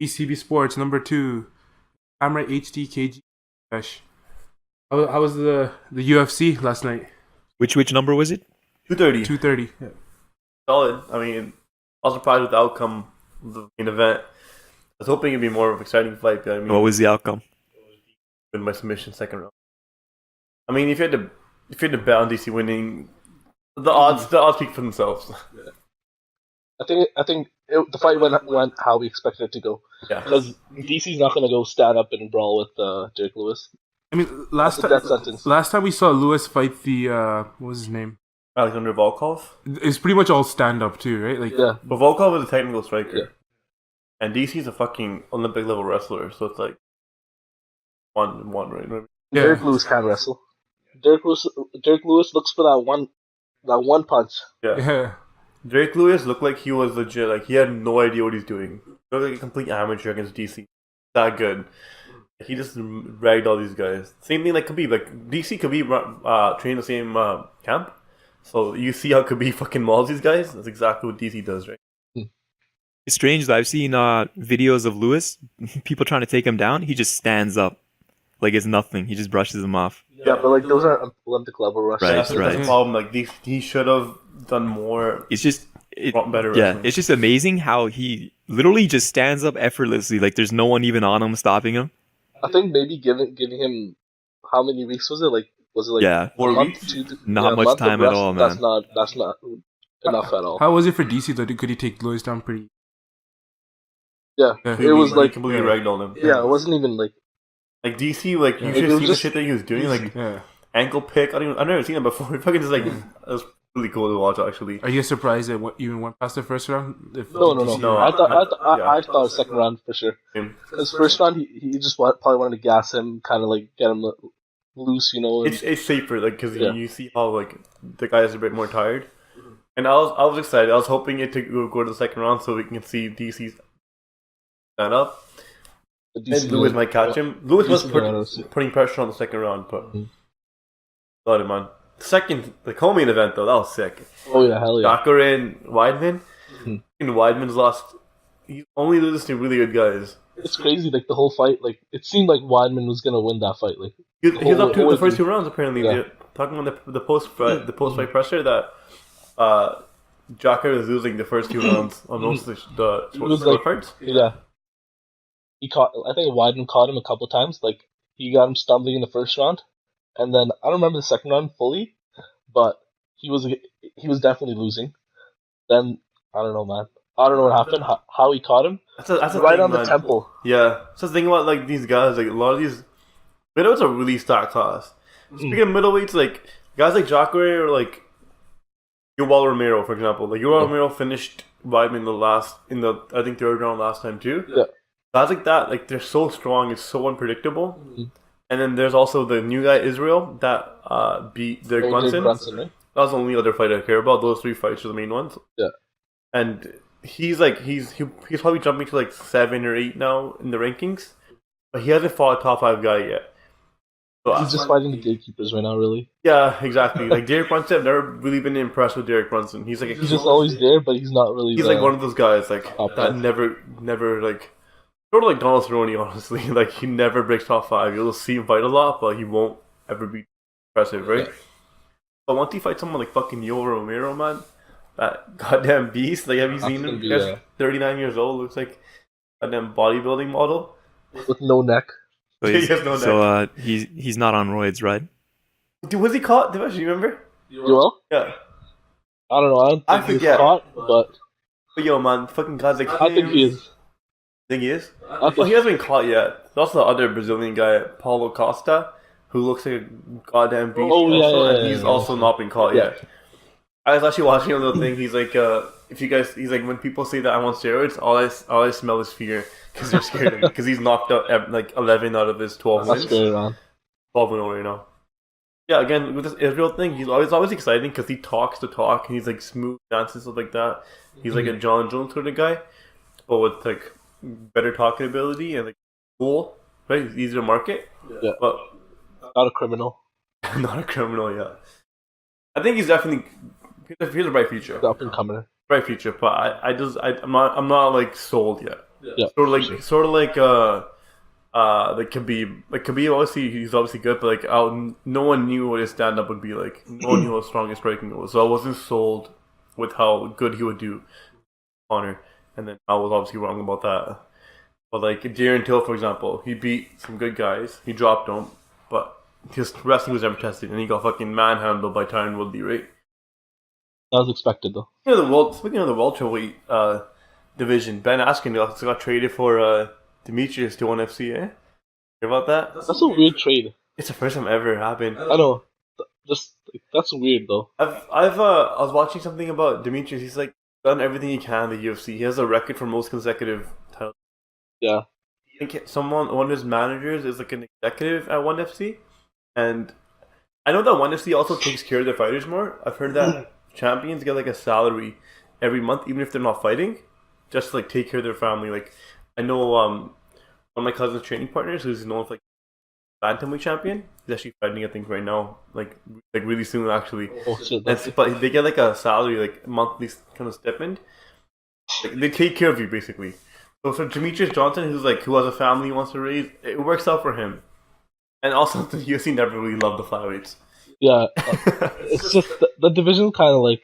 BCB Sports number 2. Camera HD KG. Gosh. How was the UFC last night? Which number was it? 230. 230. Yeah. Solid. I mean, I was surprised with the outcome of the main event. I was hoping it'd be more of an exciting fight, but I mean, What was the outcome? win by submission second round. I mean, if you had to bet on DC winning, the odds speak for themselves. I think the fight went how we expected it to go. Yeah. Because DC's not going to go stand up and brawl with Derrick Lewis. I mean, last time we saw Lewis fight the what was his name? Alexander Volkov. It's pretty much all stand up too, right? Like, Yeah. But Volkov is a technical striker. Yeah. And DC's a fucking Olympic level wrestler, so it's like one, right? Yeah. Derrick Lewis can wrestle. Derrick Lewis looks for that one punch. Yeah. Derrick Lewis looked like he was legit, like he had no idea what he's doing. He looked like a complete amateur against DC. That good. He just ragged all these guys. Same thing like Khabib. Like DC Khabib train the same camp. So you see how Khabib fucking mauls these guys? That's exactly what DC does, right? It's strange though. I've seen videos of Lewis, people trying to take him down. He just stands up like it's nothing. He just brushes them off. Yeah, but like those are Olympic level wrestlers. Right, That's the problem. Like he should have done more. It's just better. Yeah, wrestling. it's just amazing how he literally just stands up effortlessly. Like there's no one even on him stopping him. I think maybe giving him how many weeks was it? Like was it like Yeah, 4 a month, weeks? Not a much month of time at rest? all, man. That's not enough at all. How was it for DC though? Could he take Lewis down pretty? Yeah, Yeah. it was like completely ragged on him. yeah, it wasn't even like Like DC, like you Yeah. should It was see the just shit that he was doing, like Yeah. ankle pick. I've never seen it before. It fucking just like it was really cool to watch actually. Are you surprised that even went past the first round? no. No, I yeah. thought second round for sure. Same. Because first round he just probably wanted to gas him, kind of like get him loose, you know. And, It's safer, like because Yeah. you see how like the guys are a bit more tired. And I was excited. I was hoping it to go to the second round so we can see DC stand up. the And DC Lewis might catch him. Lewis was DC putting pressure on the second round, but Mhm. got it, man. Second, the co-main event though, that was sick. Oh yeah, hell yeah. Jacare and Weidman. Mhm. And Weidman's lost. He only loses to really good guys. It's crazy, like the whole fight. Like it seemed like Weidman was gonna win that fight. Like He was up to the Always first be- 2 rounds apparently. Yeah. They're talking about the post fight presser that Jacare was losing the first 2 rounds on most of the It was scorecards. yeah, I think Weidman caught him a couple times. Like he got him stumbling in the first round, and then I don't remember the second round fully, but he was definitely losing. Then I don't know, man. I don't know what happened. How he caught him That's a right thing, on the man. temple. Yeah. So the thing about like these guys, like a lot of these middleweights are really stacked class. Speaking of middleweights, like guys like Jacare or like Yoel Romero, for example. Like Yoel Romero finished Weidman in the I think third round last time too. Yeah. Guys like that, like they're so strong, it's so unpredictable. Mhm. And then there's also the new guy Israel that beat Derek Brunson. Right? That was the only other fight I care about. Those 3 fights are the main ones. Yeah. And he's probably jumping to like 7 or 8 now in the rankings, but he hasn't fought a top 5 guy yet. So He's just fighting the gatekeepers right now, really. yeah, exactly. Like Derek Brunson, I've never really been impressed with Derek Brunson. He's like He's just always there, but he's not really. he's like one of those guys like top that 5. never like sort of like Donald Cerrone, honestly. Like he never breaks top 5. You'll see him fight a lot, but he won't ever be impressive, right? Yeah. But once he fights someone like fucking Yoel Romero, man, that goddamn beast. Like have you seen gonna him? be, He's 39 years old, looks like a goddamn bodybuilding model. with no neck. So He has no neck. so he's not on roids, right? Dude, was he caught? Do you remember? Yoel? Yeah. I don't know. I don't I think he's forget. caught, but But yo, man, fucking guys like I think he is. Think he is? I Well, think he hasn't been caught yet. There's also the other Brazilian guy, Paulo Costa, who looks like a goddamn beast. Oh, yeah, also, yeah, and yeah, he's yeah. also not been caught Yeah. yet. I was actually watching a little thing. He's like, he's like, when people say that I'm on steroids, all I smell is fear because they're scared of me because he's knocked out like 11 out of his 12 that's wins. good, man. 12-0 right now. Yeah, again with this Israel thing, he's always exciting because he talks the talk and he's like smooth dances stuff like that. He's like a John Jones sort of guy, but with like better talking ability and like cool, right? He's easier to market, Yeah. but Not a criminal. not a criminal. Yeah, I think he's definitely he has a bright future, The up and comer. bright future. But I'm not like sold yet. Yeah. Sort of like Khabib. Like Khabib, obviously he's obviously good, but no one knew what his stand up would be like. No one knew how strong his striking was, so I wasn't sold with how good he would do, Connor. And then I was obviously wrong about that. But like Darren Till, for example, he beat some good guys. He dropped them, but his wrestling was never tested, and he got fucking manhandled by Tyron Woodley, right? That was expected though. Speaking of the welterweight division, Ben Askren got traded for Demetrius to ONE FC. Hear about that? That's a weird trade. It's the first time ever it happened. I know. Just that's weird though. I was watching something about Demetrius. He's like done everything he can in the UFC. He has a record for most consecutive titles. Yeah. I think one of his managers is like an executive at ONE FC, and I know that ONE FC also takes care of their fighters more. I've heard that champions get like a salary every month, even if they're not fighting, just to, like take care of their family. Like I know one of my cousin's training partners who's known as like bantamweight champion. He's actually fighting, I think, right now, like really soon actually. Oh shit! But they get like a salary, like monthly kind of stipend. Like, they take care of you basically. So for Demetrius Johnson, who has a family he wants to raise, it works out for him. And also, the UFC never really loved the flyweights. Yeah, it's just the division kind of like,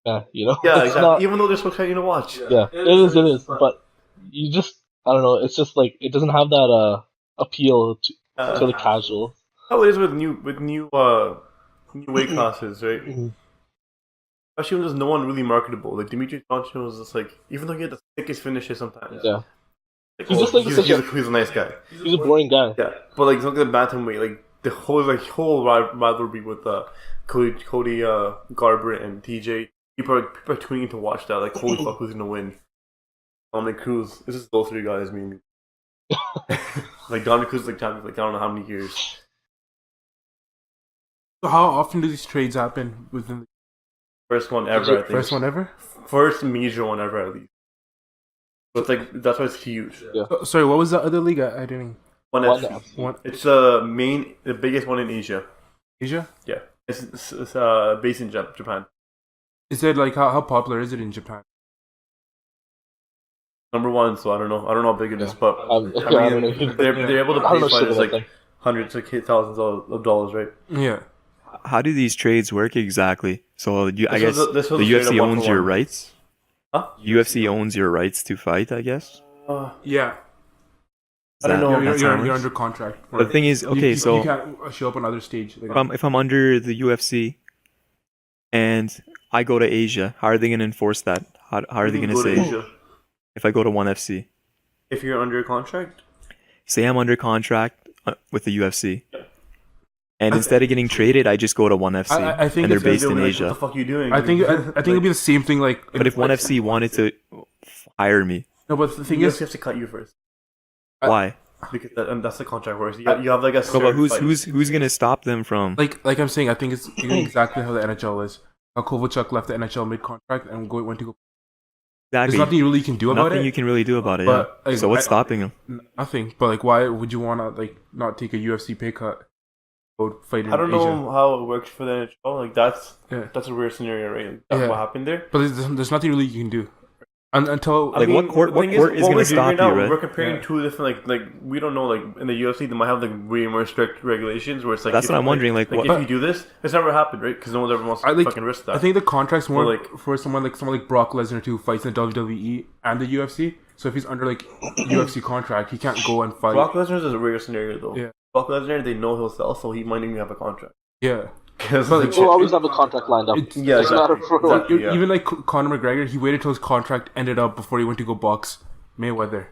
yeah, Yeah, it's exactly. not, Even though they're so exciting to watch. yeah, it is. But you just, I don't know. It's just like it doesn't have that appeal to the casual. How it is with new weight classes, right? Mhm. Especially when there's no one really marketable. Like Demetrius Johnson was just like, even though he had the sickest finishes sometimes. Yeah, Like, He's just like he's a nice guy. he's a boring guy. Yeah, but like look at the bantamweight, like the whole rivalry with Cody Garbrandt and TJ. People are tuning in to watch that. Like, holy fuck, who's gonna win? Dominic Cruz. This is those three guys, mainly. Like Dominic Cruz, like champion, like I don't know how many years. So how often do these trades happen within the First one ever, I think. first one ever? First major one ever, at least. So it's like that's why it's huge. Yeah. Sorry, what was the other league? I didn't. ONE ONE FC. FC. One It's the biggest one in Asia. Asia? Yeah, it's based in Japan. Is it like how popular is it in Japan? Number one, so I don't know how big it is, but I don't know. they're able to I don't pay know shit fighters about like them. hundreds of thousands of dollars, right? Yeah. How do these trades work exactly? So I guess This was the straight up UFC one owns for your one. rights. Huh? UFC owns your rights to fight, I guess. Yeah. I don't know. That's how it You're works? under contract. The thing is, okay, you so can't show up on other stage. Like, if I'm under the UFC and I go to Asia, how are they going to enforce that? How are they You going can to go say Asia. if I go to ONE FC? If you're under contract? Say I'm under contract with the UFC, and instead of getting traded, I just go to ONE FC, I think and they're it's- based They'll in be like, Asia. What the fuck are you doing? I think it'd be the same thing. Like, But if ONE FC wanted to hire me, no, but the thing you is, have to cut you first why? because that's the contract works. You have like a. No, but certain fight. who's going to stop them from? like I'm saying, I think it's exactly how the NHL is. How Kovalchuk left the NHL mid contract and went to go. There's Exactly. nothing you really can do about Nothing it. you can really do about it. But, Yeah. like, So what's stopping him? Nothing. But like, why would you want to like not take a UFC pay cut? Go fight in I don't Asia? know how it works for the NHL. Like that's Yeah. a weird scenario, right? Like, that's Yeah. what happened there. But there's nothing really you can do until Like, what court- the thing what court is what gonna we're doing stop you, now, right? We're comparing Yeah. two different like we don't know, like in the UFC they might have like way more strict regulations where it's like That's if what you- I'm wondering, like, what- if you do this, it's never happened, right? Because no one ever wants to I like. fucking risk that. I think the contract's more But, like- for someone like Brock Lesnar who fights in the WWE and the UFC. So if he's under like UFC contract, he can't go and fight. Brock Lesnar is a rare scenario though. Yeah. Brock Lesnar, they know he'll sell, so he might even have a contract. Yeah. Because But, like, We'll always have a contract lined up. It's- yeah, Doesn't matter for what. Exactly, yeah. Even like Conor McGregor, he waited till his contract ended up before he went to go box Mayweather,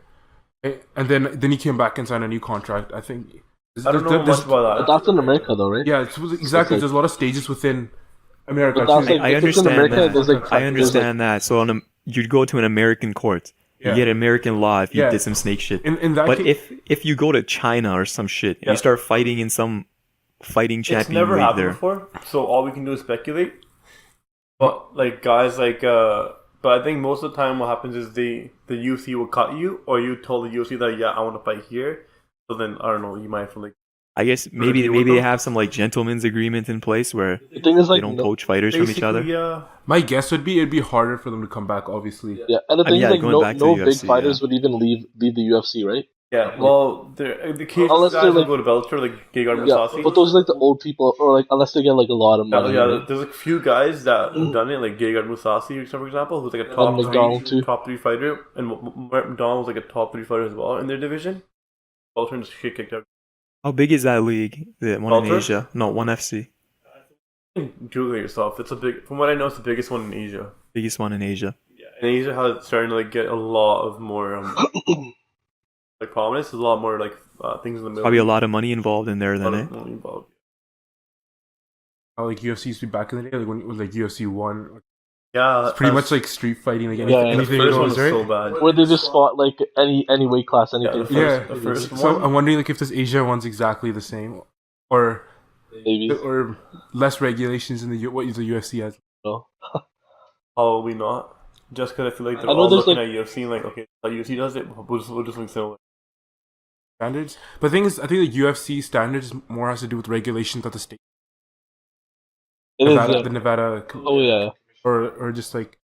and then he came back and signed a new contract. I think. I don't know much about But that. that's in America, though, right? Yeah, exactly. like- There's a lot of stages within America. But that's too. like, I if it's in understand America, that. there's like, I there's, understand that. So you'd go to an American court. Yeah. You get American law if you Yeah. did some snake shit. In that But case, if you go to China or some shit and Yeah. you start fighting in some fighting It's champion never league happened there, before, so all we can do is speculate. But like guys like but I think most of the time what happens is the UFC will cut you, or you told the UFC that I want to fight here. So then I don't know, you might have to like I guess maybe deal with they them? have some like gentleman's agreement in place where The thing is, they like, don't poach fighters from each other. Yeah. My guess would be it'd be harder for them to come back. Obviously, yeah, and the thing yeah, is, like, going back to no the big UFC, fighters would even leave the UFC, right? Yeah, well, the case Unless guys they're, will like- go to Bellator, like Gegard Yeah, Mousasi. but those are like the old people, or like unless they get like a lot of money. Yeah, right? there's like a few guys that have done it, like Gegard Mousasi, for example, who's like a top McDonald too. top three fighter, and McDonald was like a top 3 fighter as well in their division. Bellator just shit kicked out. How big is that league? The one in Bellator? Asia? No, ONE FC. Google it yourself. It's a big, from what I know, it's the biggest one in Asia. Biggest one in Asia. Yeah, and Asia has starting to like get a lot of more like prominence. There's a lot more like things in the middle. Probably a lot of money involved in there A then, lot eh? of money involved. how like UFC used to be back in the day, like when it was like UFC 1. Yeah, It's pretty much like street fighting, like Yeah, anything, the first one goes, was right? so bad. Where they just fought like any weight class, anything. the Yeah, the first so one. I'm wondering like if this Asia one's exactly the same, or Maybe. less regulations in what the UFC has. No. Probably not. Just because I feel like they're I know all there's, looking at UFC and like, okay, like UFC does it, we'll just like similar. Standards, but the thing is, I think the UFC standards more has to do with regulations at the state, It is. the Nevada, Oh yeah. or just like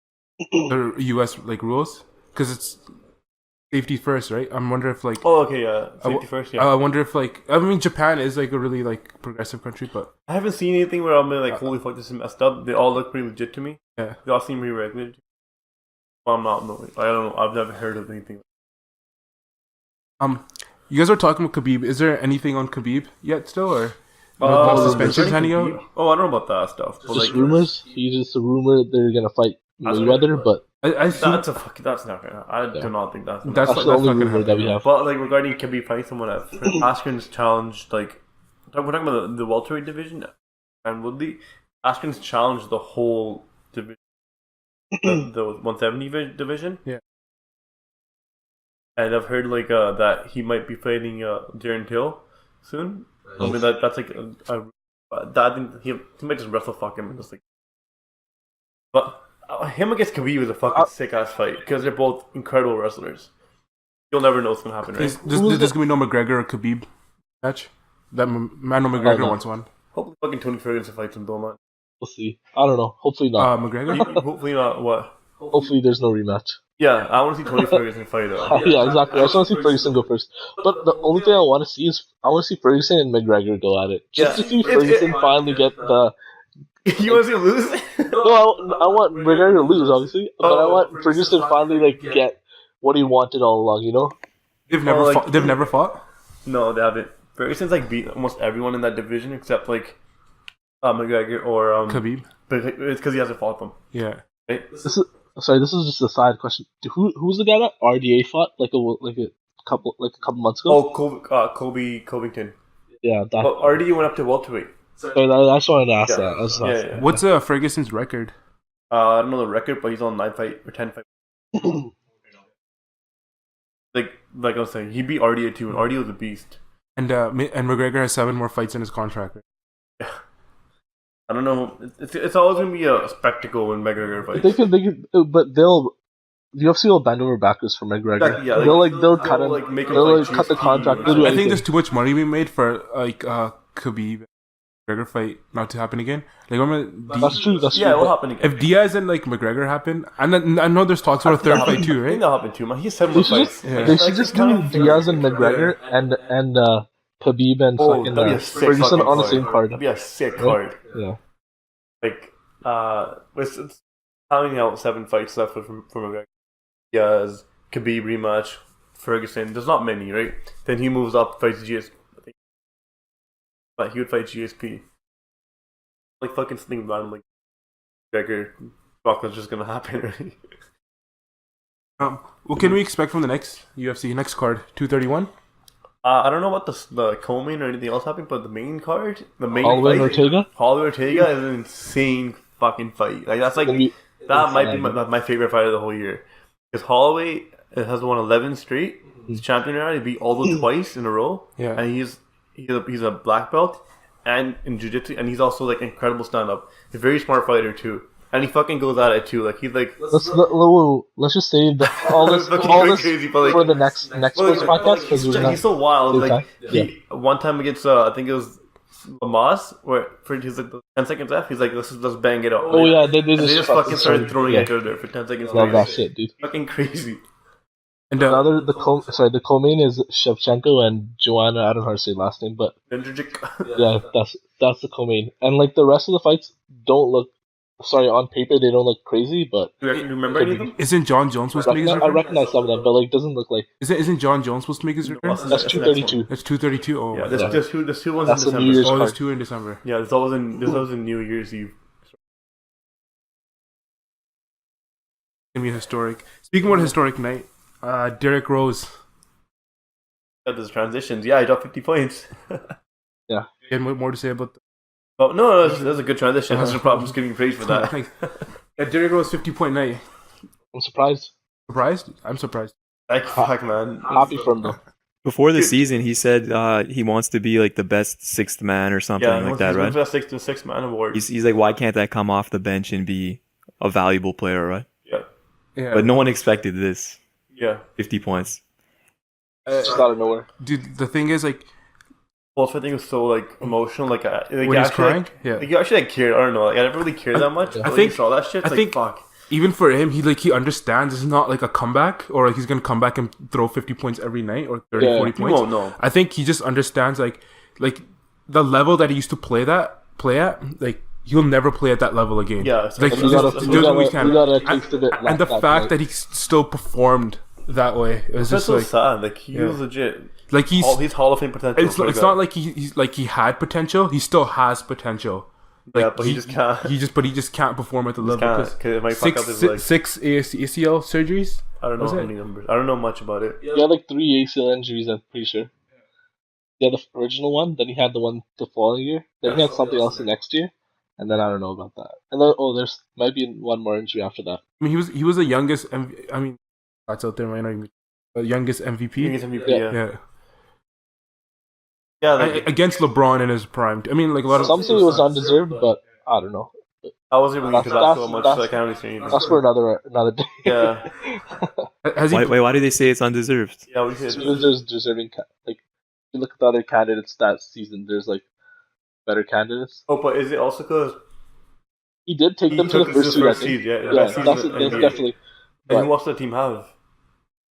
the US like rules, because it's safety first, right? I'm wondering if like Oh, okay, yeah. Safety first, yeah. I wonder if like I mean Japan is like a really like progressive country, but I haven't seen anything where I'm like, holy fuck, this is messed up. They all look pretty legit to me. yeah. They all seem pretty regulated. Well, I'm not knowing. I don't know. I've never heard of anything. You guys were talking about Khabib. Is there anything on Khabib yet still, or no There's suspensions anything hanging out? deep? Oh, I don't know about that stuff. But Just like, rumors. He's just a rumor they're gonna fight That's Mayweather, right. but I think That's not gonna. I do not think that's. That's that's the only not gonna rumor that we happen. have. But like regarding Khabib fighting someone else, Askren's challenged like we're talking about the welterweight division, and Woodley. Askren's challenged the whole division, the 170 division. Yeah. And I've heard like that he might be fighting Darren Till soon. I mean that's like I think he might just wrestle fuck him and just like. But him against Khabib is a fucking sick ass fight because they're both incredible wrestlers. You'll never know what's gonna happen, right? there's gonna be no McGregor or Khabib match. That Mano McGregor no. wants one. Hopefully fucking Tony Ferguson fights him though, man. We'll see. I don't know. Hopefully not. McGregor. Hopefully not what? Hopefully there's no rematch. Yeah, I want to see Tony Ferguson fight though. Yeah, exactly. I just want to see Ferguson go first. But the only thing I want to see is I want to see Ferguson and McGregor go at it. Just Yeah. to see Ferguson finally get the. You want to see him lose? No, I want McGregor to lose, obviously, but I want Ferguson to finally like get what he wanted all along. You know? They've never like- fought. They've never fought. No, they haven't. Ferguson's like beat almost everyone in that division except like McGregor or Khabib. But it's because he hasn't fought them. Yeah. Right? This is just a side question. Who's the guy that RDA fought like a couple months ago? Oh, Kobe Covington. Yeah, that. But already went up to welterweight. I just wanted to ask Yeah. that. I was just asking. Yeah. What's Ferguson's record? I don't know the record, but he's on 9 fight or 10 fight. Like I was saying, he beat RDA too, and RDA was a beast. And McGregor has 7 more fights in his contract. Right? I don't know. It's always gonna be a spectacle when McGregor fights. They could, but the UFC will bend over backwards for McGregor. Exactly, yeah, they'll cut him. like, make him They'll fight cut the GSP contract. or They'll do I anything. think there's too much money being made for like Khabib McGregor fight not to happen again. Like remember, That's true. That's true. Yeah, it will but happen again. if Diaz and like McGregor happen, and then, I know there's talks about a third fight too, I think right? that'll happen too, man. He has 7 They more should fights. just, Yeah. they should just do Diaz and McGregor and Khabib and Oh, fucking that'd be a sick Ferguson fucking on the card. same card. That'd be a sick Right? card. Yeah. Like, it's counting out 7 fights left from McGregor. Diaz, Khabib rematch, Ferguson. There's not many, right? Then he moves up, fights GSP. I think. But he would fight GSP. Like fucking thinking about him, like McGregor. Fuck, just gonna happen, right? What can we expect from the next UFC next card? 231. I don't know about the co-main or anything else happening, but the main card, the main Holloway and fight, Ortega. Holloway Ortega is an insane fucking fight. Like that's like Gonna be that might be insane. my favorite fight of the whole year. Because Holloway has won 11 straight. He's champion now. He beat Aldo twice in a row. Yeah. And he's a black belt and in jiu-jitsu, and he's also like incredible stand-up. He's a very smart fighter too. and he fucking goes at it too. Like he's like, Let's just save all this Fucking crazy, but, like- for the next Sports podcast because he's so wild. Okay. Like Yeah. one time against I think it was Lamas, where he's like 10 seconds left. He's like, let's bang it out. Oh yeah, they And they just fucking started throwing yeah. each other for 10 seconds. Love that straight. shit, dude. Fucking crazy. And The co-main is Shevchenko and Joanna. I don't know how to say last name, but yeah, that's the co-main. And like the rest of the fights don't look. Sorry, on paper they don't look crazy, but Do you remember any of them? isn't John Jones supposed to make his I return? recognize some of them, but like doesn't look like Isn't John Jones supposed to make his return? that's 232. That's 232. Oh, Yeah, yeah. there's two ones That's in the New December. Year's Oh, there's card. 2 in December. Yeah, there's always in New Year's Eve. Gonna be historic. Speaking about a historic night, Derrick Rose. Yeah, there's transitions. Yeah, I dropped 50 points. You had more to say about that? Oh no, that's a good transition. That's no problem. Just giving you praise for that. Thanks. Yeah, Derrick Rose 50-point night. I'm surprised. Surprised? I'm surprised. Like fuck, man. Happy for him though. Before the season, he said he wants to be like the best sixth man or something like that, right? He's got six man award. He's like, why can't I come off the bench and be a valuable player, right? Yeah, Yeah. But no one expected this. yeah. 50 points. Just out of nowhere. Dude, the thing is, like, Both I think was so like emotional. Like when he's actually, crying? like, Yeah. like, you actually like cared. I don't know. Like I never really cared that much. I But think- you saw that shit. It's I like think- fuck. even for him, he understands it's not like a comeback or like he's gonna come back and throw 50 points every night or 30, Yeah. 40 You points. won't know. I think he just understands like the level that he used to play at, like he'll never play at that level again. Yeah, it's like like- he we just gotta- does what he can. we gotta taste of it And the that fact night. that he still performed that way, it was That's just so like sad. Like he Yeah. was legit. like he's Hall of Fame potential. it's not like he's like he had potential. He still has potential. Like, Yeah, but he just can't. He just can't perform at the level can't, because 'cause it might fuck up his leg. six ACL surgeries. I don't know was how it? many numbers. I don't know much about it. He had like 3 ACL injuries, I'm pretty sure. He had the original one, then he had the one the following year, then he had something else the next year, and then I don't know about that. And then there's might be one more injury after that. I mean, he was the youngest. I mean, that's out there right now. The youngest MVP. He gets MVP, Yeah. yeah. Yeah, Like, against LeBron in his prime. I mean, like a lot of. Some say it was undeserved, but I don't know. I wasn't really into that That's- so much, that's- so I can't really say anything. That's for another day. Yeah. Has he? Why do they say it's undeserved? Yeah, we should. Because there's deserving like if you look at the other candidates that season, there's like better candidates. Oh, but is it also because He did take he them to took the it to first the seed, I first think. seed? Yeah, Yeah, best season that's in the that's NBA. definitely. And but- who else did that team have?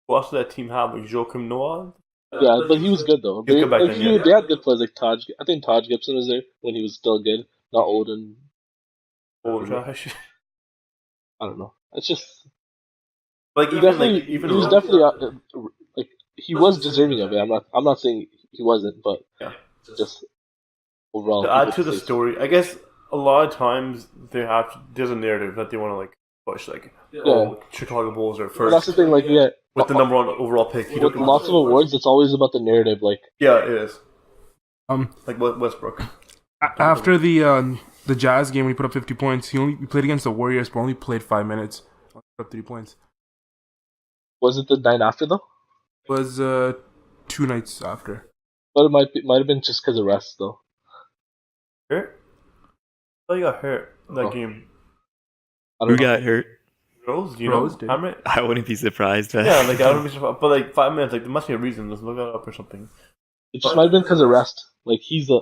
Who else did that team have? Like Joakim Noah? Yeah, but he was good though. He was good back like, then, he- yeah. They had good players like Taj. I think Taj Gibson was there when he was still good. Not Odin. Oh, trash. I don't know. It's just Like he even definitely like even he was Rose- definitely like he was deserving of it. I'm not saying he wasn't, but Yeah. just overall. to add people to the say- story, I guess a lot of times there's a narrative that they want to like push, like Chicago Bulls are But that's first the thing. Like yeah, with the number one overall pick. He with took lots of awards, it's always about the narrative. Like yeah, it is Um, like Westbrook. after the Jazz game when he put up 50 points, he played against the Warriors, but only played 5 minutes. Only put up 3 points. was it the night after though? It was 2 nights after. But it might have been just because of rest though. Hurt? Oh, you got hurt that Oh. game. I Who don't know. got hurt? Rose, do you Rose know? did. Hammer? I wouldn't be surprised. Man. Yeah, like I don't be surprised, but like 5 minutes, like there must be a reason. Let's look that up or something. It just might have been because of rest. Like he's a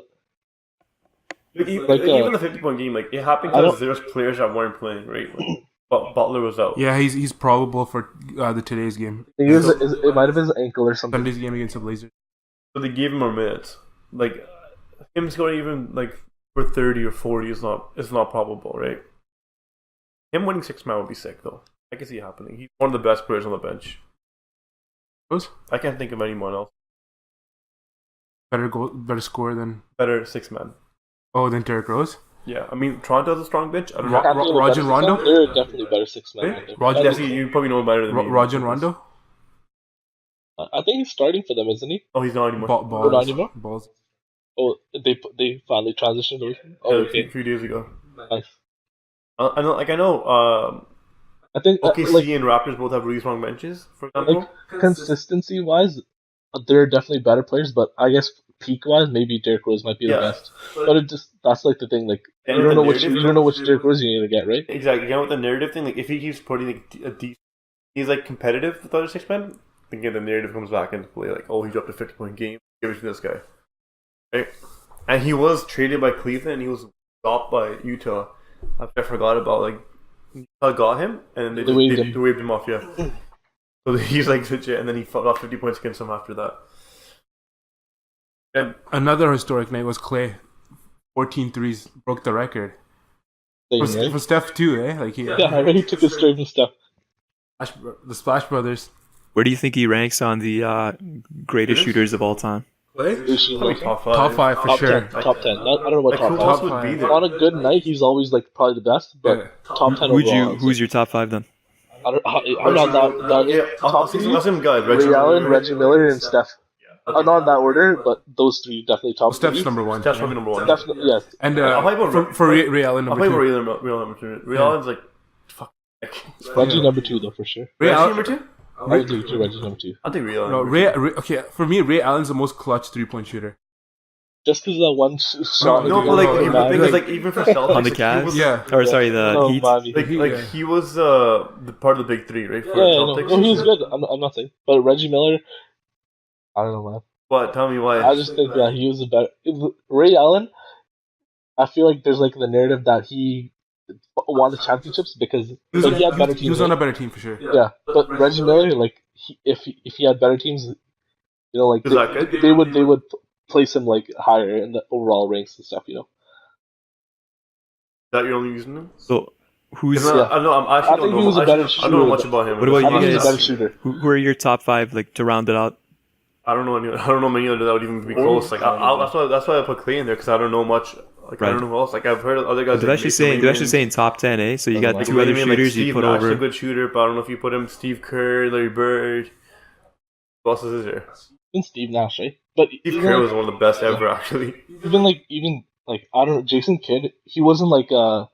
Like, even, Like, even the 50-point game, like it happened I because don't- there's players that weren't playing, right? Like, but Butler was out. Yeah, he's probable for the today's game. it might have been his ankle or something. Sunday's game against the Blazers. So they gave him more minutes. Like him scoring even like for 30 or 40 is not probable, right? Him winning 6-man would be sick though. I can see it happening. He's one of the best players on the bench. Rose? I can't think of anyone else Better score than better 6-man. than Derrick Rose. Yeah, I mean Toronto has a strong bench. I don't Ro- know. Can't think of a Roger better Rondo? six-man. They're definitely better 6-man. Eh? out there. Roger- I Jesse, think- you probably know better than me. Roger Rondo? I think he's starting for them, isn't he? Oh, he's not anymore. Balls. not anymore? Balls. Oh, they finally transitioned over. Yeah, Oh, a okay, few days ago. nice. I know. I think OKC like and Raptors both have really strong benches. For example, consistency wise, they're definitely better players. But I guess peak wise, maybe Derrick Rose might be the Yeah. best. But that's like the thing. Like And you with don't know the which narrative, you don't know which Derrick Rose you need to get, right? Exactly. Again, with the narrative thing, like if he keeps putting like he's like competitive with other six men, then again the narrative comes back into play. Like, oh, he dropped a 50-point game. Give it to this guy, right? And he was traded by Cleveland. And he was dropped by Utah. I forgot about like Utah got him, and they waved him off. Yeah. So he's like legit, and then he got 50 points against him after that. And Another historic night was Klay. 14 threes, broke the record. Same, right? For Steph too, eh? Like Yeah, I already took a straight from Steph. the Splash Brothers. Where do you think he ranks on the greatest shooters of all time? probably top five. Top 5 for Top sure. 10. Top 10. I don't know about Like top who 5. else would be there? On a good night, he's always like probably the best, but Yeah. top 10 overall. Who's your top 5 then? I'm not that Yeah, top I'll 3. some guys. Ray Allen, Reggie Miller, and Steph. Not in that order, but those three definitely top Steph's 3. number 1. That's probably number one. Definitely, yes. And I'll play about for Ray Allen I'll number play 2. about Real number 2. Real Allen's like fuck. Reggie number 2 though for sure. Ray Reggie Allen, number 2? I would do Reggie number 2. I think Real Allen. no, Ray, okay, for me, Ray Allen's the most clutch 3-point shooter. Just because that one shot. No, but like the thing is like even for Celtics, On the like, Cavs? he was, Yeah. Or sorry, the No, Heat? Bobby. he was the part of the big three, right? For Yeah, no, Celtics. no, he was good. I'm not saying, but Reggie Miller, I don't know, man. What? Tell me why. I just think that he was a better. Ray Allen, I feel like there's like the narrative that he won the championships because like, he had better teams. He was on a better team for sure. Yeah, but Reggie Miller, like if he had better teams, you know, like Is that good? they would place him like higher in the overall ranks and stuff, you know. Is that your only reason? So who's I know. I'm actually I think he was a better I don't know shooter. much about him. What about I you think he's a guys? better shooter. who are your top 5 like to round it out? I don't know many other that would even be close. Like that's why I put Klay in there because I don't know much. Like I Right. don't know who else. Like I've heard of other guys. They're like actually saying top 10, eh? So you got Like, two other shooters you Steve put Nash is a over. good shooter, but I don't know if you put him Steve Kerr, Larry Bird. Who else is there? Even Steve Nash, right? But Steve even, Kerr was one of the best ever, actually. even like I don't know, Jason Kidd, he wasn't like a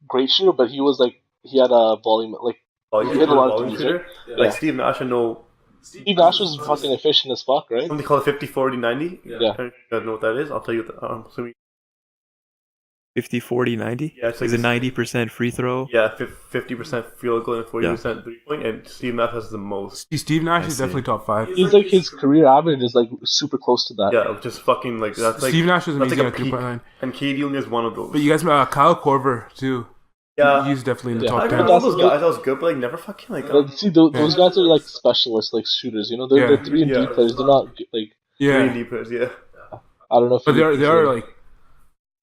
great shooter, but he was like he had a volume like Oh, He hit a lot of volume threes, shooter. Yeah. Like Steve Nash, I know. Steve Nash was fucking efficient as fuck, right? Something called 50-40-90. Yeah. You guys know what that is? I'll tell you. I'm assuming. 50, 40, 90? Yeah, it's like Is it 90% free throw? Yeah, 50% field goal and 40% 3-point, and Steve Nash has the most. Steve Nash I is see. definitely top 5. He's like his career average is like super close to that. Yeah, just fucking like that's like Steve Nash was that's amazing like at a peak. 3-point line. And KD only has one of those. But you guys, Kyle Korver too. Yeah, He's definitely in the Yeah. top I 10. remember all those guys. I was good, but like never fucking like. Like, see, those guys are like specialists, like shooters. You know, they're 3 and D Yeah. players. They're not like Yeah, Three deepers, yeah. I don't know if but they are like,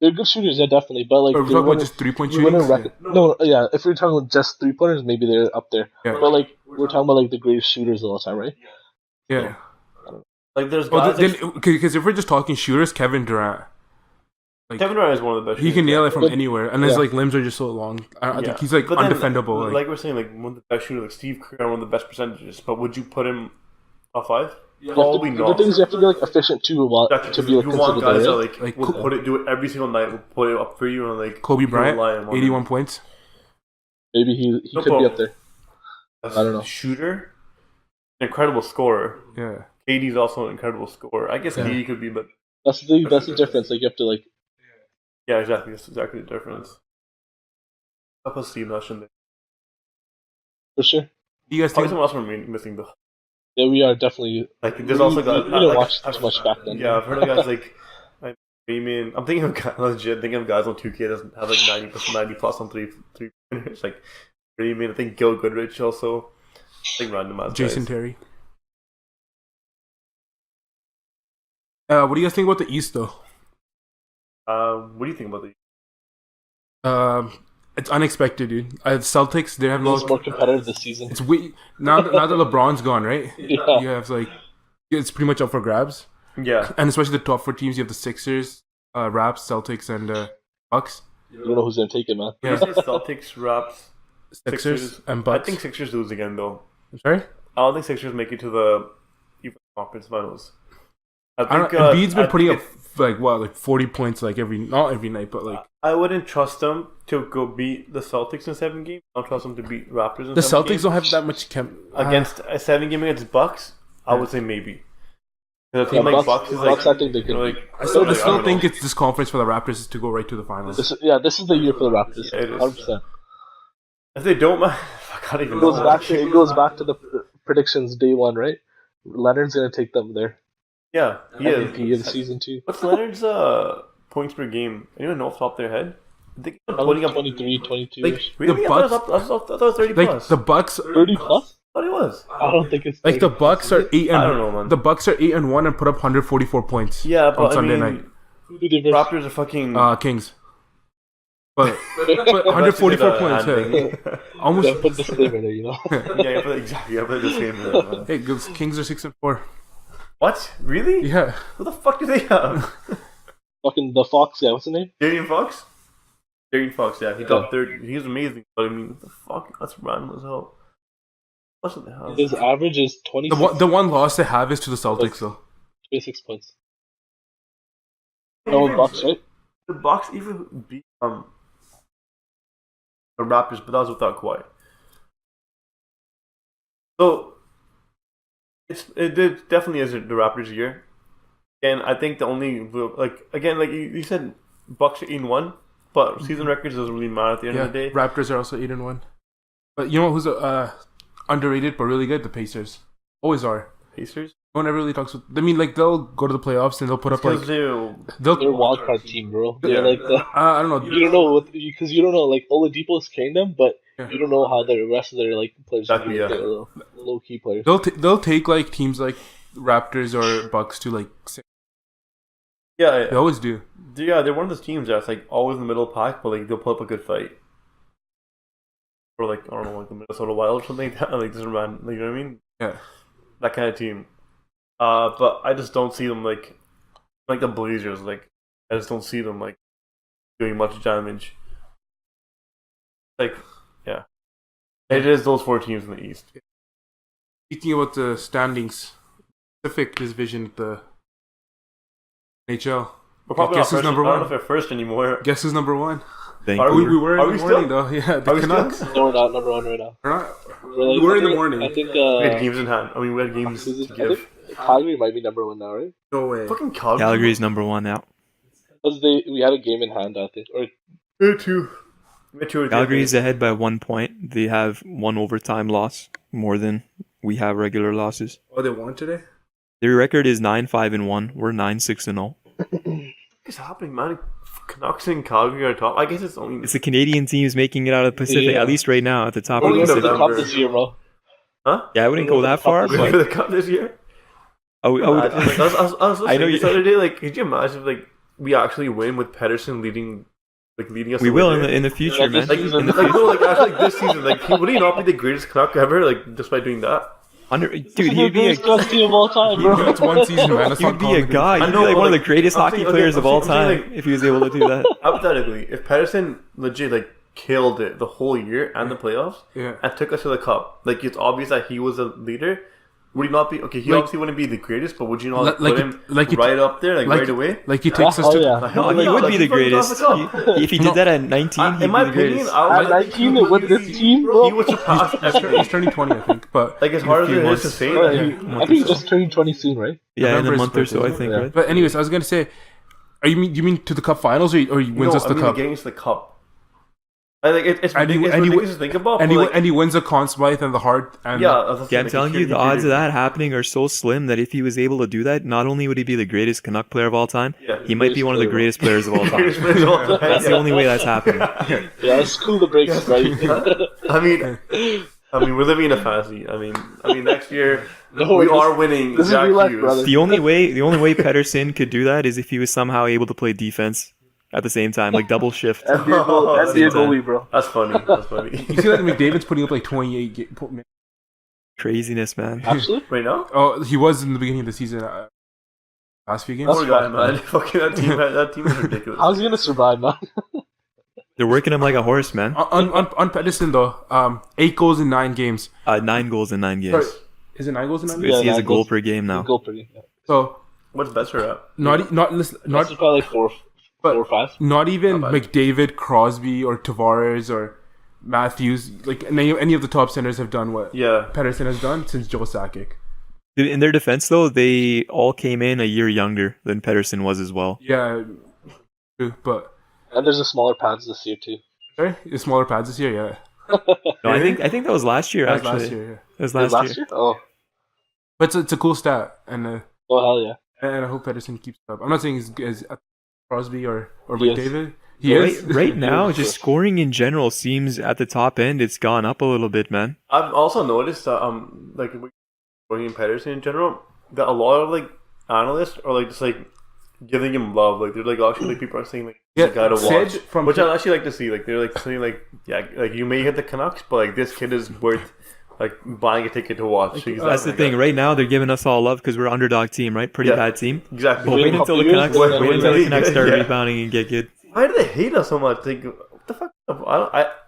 they're good shooters, yeah, definitely. But like are we they talking about wouldn't- just 3-point we shooting? wouldn't no, yeah. If we're talking about just 3-pointers, maybe they're up there. Yeah. But like we're talking about like the greatest shooters of all time, right? Yeah. Like there's Well, guys. then, because if we're just talking shooters, Kevin Durant, like Kevin Durant is one of the best. he can shooters. nail it from But- anywhere, and his yeah. like limbs are just so long. I Yeah. think he's like But then, undefendable. Like we're saying, like one of the best shooters, like Steve Kerr, one of the best percentages. But would you put him top 5? Probably The not. thing is, you have to be like efficient too, to be like you want considered guys there, that right? like, Like, will do it every single night. Will put it up for you and like Kobe you rely Bryant, on 81 points. Maybe he No could be problem. up there. I don't know. Shooter, incredible scorer. Yeah, KD's also an incredible scorer. I guess Yeah. KD could be, but That's the difference. Like you have to like yeah, exactly. That's exactly the difference. I'll put Steve Nash in there. for sure. you guys Probably think? someone else we're missing though. Yeah, we are definitely. Like there's also guys. We didn't like, watch too much back then. Yeah, I've heard of guys like Raymond. I'm thinking of guys, legit thinking of guys on 2K that have like 90 plus on three pointers. Like Raymond, I think Gil Goodrich also. Like random ass Jason guys. Terry. What do you guys think about the East though? What do you think about the? It's unexpected, dude. Celtics, they have It no. was more competitive this season. It's now that LeBron's gone, right? Yeah. You have like it's pretty much up for grabs, Yeah, and especially the top 4 teams. You have the Sixers, Raps, Celtics, and Bucks. You don't know who's gonna take it, man. Yeah, Celtics, Raps, Sixers and I Bucks. think Sixers lose again though. Sorry, I don't think Sixers make it to the even conference finals. I don't. Embiid's been putting up like 40 points like not every night, but like I wouldn't trust them to go beat the Celtics in 7 games. I don't trust them to beat Raptors in the 7 Celtics games. don't have that much Against a 7 game against Bucks, I would say maybe. A team like Bucks is like, Bucks, I think they you know, can. like I still don't think know. it's this conference for the Raptors to go right to the finals. This is the year for the Raptors. Yeah, it is. 100%. If they don't, man, I can't even. It goes back to the predictions day one, right? Leonard's gonna take them there. Yeah, he MVP is. in season 2. What's Leonard's points per game? Anyone know off the top of their head? I think he's Probably putting up 23, 22. Like, Really? the I Bucks, thought it was 30 like plus. the Bucks, 30 plus? I thought it was. I don't think it's like the 30. Bucks are 8 and I don't know, man. the Bucks are 8-1 and put up 144 points. Yeah, but on Sunday I mean, night. Who did they verse? Raptors are fucking. Kings. But 144 points. Hey. Almost. Yeah, put disclaimer there, you know. Yeah, exactly. Yeah, but the same. Hey, Kings are 6-4. What? Really? Yeah. Who the fuck do they have? Fucking the Fox guy, what's his name? Darian Fox? Darian Fox, yeah. He got third. He was amazing. But I mean, what the fuck? That's random as hell. What's the hell? His average is 26, The one loss they have is to the Celtics, though. 26 points. No Bucks, right? The Bucks even beat the Raptors, but that was without Kawhi. So it definitely is the Raptors' year, and I think the only like you said, Bucks are 8-1, but season records doesn't really matter at the end Yeah, of the day. Raptors are also 8-1. But you know who's underrated but really good? The Pacers. Always are. Pacers. No one ever really talks. I mean, like they'll go to the playoffs and they'll put up like They're a they'll. wildcard team, bro. They're Yeah. like the. I don't know. You don't know because you don't know like Oladipo is carrying them, but Yeah. you don't know how the rest of their like players are Exactly, yeah. low key players. They'll take like teams like Raptors or Bucks to like. Yeah, They always do. they're one of those teams that's like always in the middle of the pack, but like they'll put up a good fight. Or like I don't know, like the Minnesota Wild or something like that. Like this man, like you know what I mean? Yeah. That kind of team. But I just don't see them like the Blazers. Like I just don't see them like doing much damage. Like yeah, it is those 4 teams in the East. Speaking about the standings, Pacific division, the NHL. We're probably Guess not who's first. number I don't one? know if we're first anymore. Guess who's number 1? Thank Are you. We were Are in we the morning still? though. Yeah, the Are we still? Canucks. No, we're not number one right now. We're not. Like, We're in the I think- morning. I think We had games in hand. I mean, we had games to I give. think Calgary might be number 1 now, right? No way. Fucking Calgary. Calgary's number 1 now. Because we had a game in hand, I think. Or Me too. Me too. Calgary's ahead by 1 point. They have 1 overtime loss, more than we have regular losses. Oh, they won today. Their record is 9-5-1. We're 9-6-0. What's happening, man? Canucks and Calgary are top. I guess it's only. It's the Canadian teams making it out of the Pacific, Yeah. at least right now, at the top Only of the we're in going to Pacific. the cup November. this year, bro. Huh? Yeah, I wouldn't go that far, Ready but for the cup this year? I would. Imagine, like, I was I know listening you- this other day. Like, could you imagine if like we actually win with Pettersson leading us? We the will way in there? the future, Yeah, man. Like, season. In the like future. no, like actually like, this season, like would he not be the greatest Canuck ever? Like just by doing that? Dude, he'd be the greatest team of all time, bro. That's one season, man. That's He would not be a calling it. guy. I He'd know, be like but, one of the like, greatest I'm hockey saying- okay, players I'm of all saying, time like- if he was able to do that. Hypothetically, if Pettersson legit like killed it the whole year and the playoffs, Yeah. and took us to the cup, like it's obvious that he was a leader. Would he not be okay? He Like- obviously wouldn't be the greatest, but would you not Like- put like him it- like it- right up there, like right away? Like he takes us Oh, to. yeah. No, he Yeah, would like, be the he fucking got greatest. the cup. If he did that at 19, he'd In my be the opinion, greatest. At 19 with this team, bro. he would surpass everything. He's turning 20, I think. But Like as hard as few it is months. to say, Yeah, that, I think he's just turning 20 soon, right? Yeah, in November a is month or his so, I birthday, think, yeah. right? but anyways, I was gonna say, you mean to the cup finals or he wins us the cup? getting us the cup. I think it's And he- ridiculous, and he- ridiculous to think about. And but, he like, and he wins the Conn Smythe and the Hart and yeah, Yeah, I'm telling you, the odds of that happening are so slim that if he was able to do that, not only would he be the greatest Canuck player of all time, Yeah. he might be one of the greatest players of all time. That's That's the only way that's happening. Yeah, let's cool the breaks, right? I mean, we're living in a fantasy. I mean, next year No, we this- are winning. this is Jack real life, Hughes. brother. The only way Pettersson could do that is if he was somehow able to play defense at the same time, like double shift. And be a goalie, bro. That's funny. That's funny. you see that McDavid's putting up like 28 Craziness, man. Absolutely. Right now, Oh, he was in the beginning of the season. Last few games. poor guy, man. Fucking that team is ridiculous. How's he gonna survive, man? They're working him like a horse, man. On Pettersson though, 8 goals in 9 games. 9 goals in 9 games. Sorry, is it 9 goals in 9 He games? Yeah, has a 9 goal goals. per game now. Goal pretty. Yeah. So What's Besser at? not That's probably like 4 or 5. not even Not bad. McDavid, Crosby, or Tavares or Matthews, like any of the top centers have done what Yeah. Pettersson has done since Joe Sakic. In their defense, though, they all came in a year younger than Pettersson was as well. Yeah, true, but And there's a smaller pads this year too. sorry, the smaller pads this year. Yeah, No, I think that was last year. that was Actually, last year. Yeah, it was Was last year. Oh, but it's a cool stat, and hell yeah. I hope Pettersson keeps it up. I'm not saying he's as Crosby or He is. McDavid. He is. Right now, just scoring in general seems at the top end. It's gone up a little bit, man. I've also noticed that like working in Pettersson in general, that a lot of like analysts are like just like giving him love. Like they're like actually like people are saying like he's a guy to watch, which I actually like to see. Like they're like saying like yeah, like you may hit the Canucks, but like this kid is worth like buying a ticket to watch. That's the thing. Right now, they're giving us all love because we're underdog team, right? Pretty bad team. Exactly. But wait until the Canucks. Wait Wait until the Canucks start Yeah. rebounding and get good. Why do they hate us so much? Like what the fuck?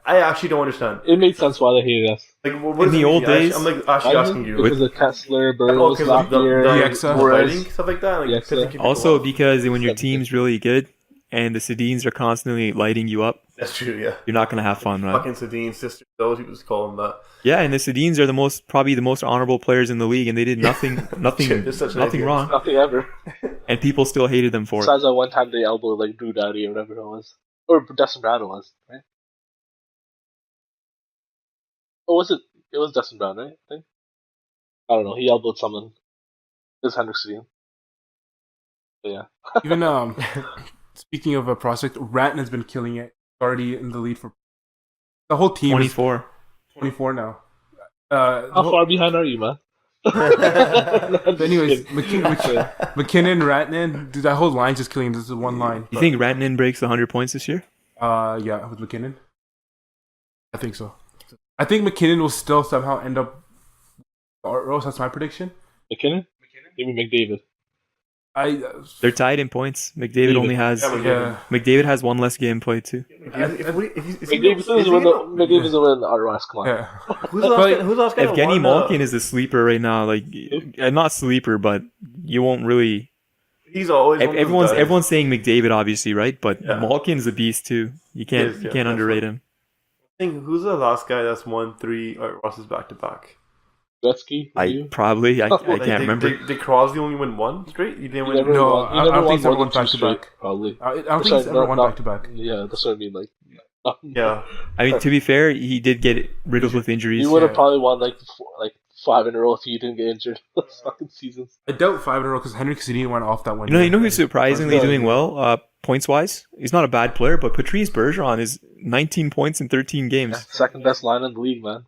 I actually don't understand. It made sense why they hated us. Like what In does the it old mean? days- I'm like actually asking you. Because of Kessler, Oh, Burrows, because of the Lapierre, Exa. fighting stuff like that. Like, Exa. pissing people Also, off. because when your team's really good and the Sedins are constantly lighting you up, That's true. Yeah. you're not gonna have fun, right? Fucking Sedin, sister, those people just call them that. Yeah, and the Sedins are probably the most honorable players in the league, and they did nothing Shit, they're such nothing idiots. wrong, nothing ever. and people still hated them for it. Besides that one time they elbowed like Drew Doughty or whatever it was. Or Dustin Brown it was, right? Or was it? It was Dustin Brown, right? I think. I don't know. He elbowed someone. It was Henrik Sedin. But yeah. Even speaking of a prospect, Ratton has been killing it. Already in the lead for the whole team. 24. 24 now. How far behind are you, man? But anyways, McKinnon, Ratnan, dude, that whole line's just killing. This is one line. You think Rantanen breaks the 100 points this year? Yeah, with McKinnon. I think so. I think McKinnon will still somehow end up. Rose, that's my prediction. McKinnon? Give me McDavid. They're tied in points. McDavid only has McDavid has one less game played too. McDavid's gonna win the ROS, come on. Yeah. Who's the last guy? Evgeny Malkin is a sleeper right now. Like, not sleeper, but you won't really. He's always one of those guys. Everyone's saying McDavid, obviously, right? But Yeah. Malkin's a beast too. You can't underrate him. I think who's the last guy that's won 3 Rosses back to back? Gretzky? I you? can't remember. Did Crosby only win 1 straight? He didn't He win. never No, won. He I never don't won think he's ever more won than two back to straight, back. probably. I don't think he's ever won back to back. Yeah, that's what I mean. Like, Yeah. I mean, to be fair, he did get riddled with injuries. he would have Yeah. probably won like 5 in a row if he didn't get injured. Those fucking seasons. I doubt 5 in a row because Henrik Sedin went off that one. You know who's surprisingly Yeah. doing well, points wise? He's not a bad player, but Patrice Bergeron is 19 points in 13 games. Second best line in the league, man.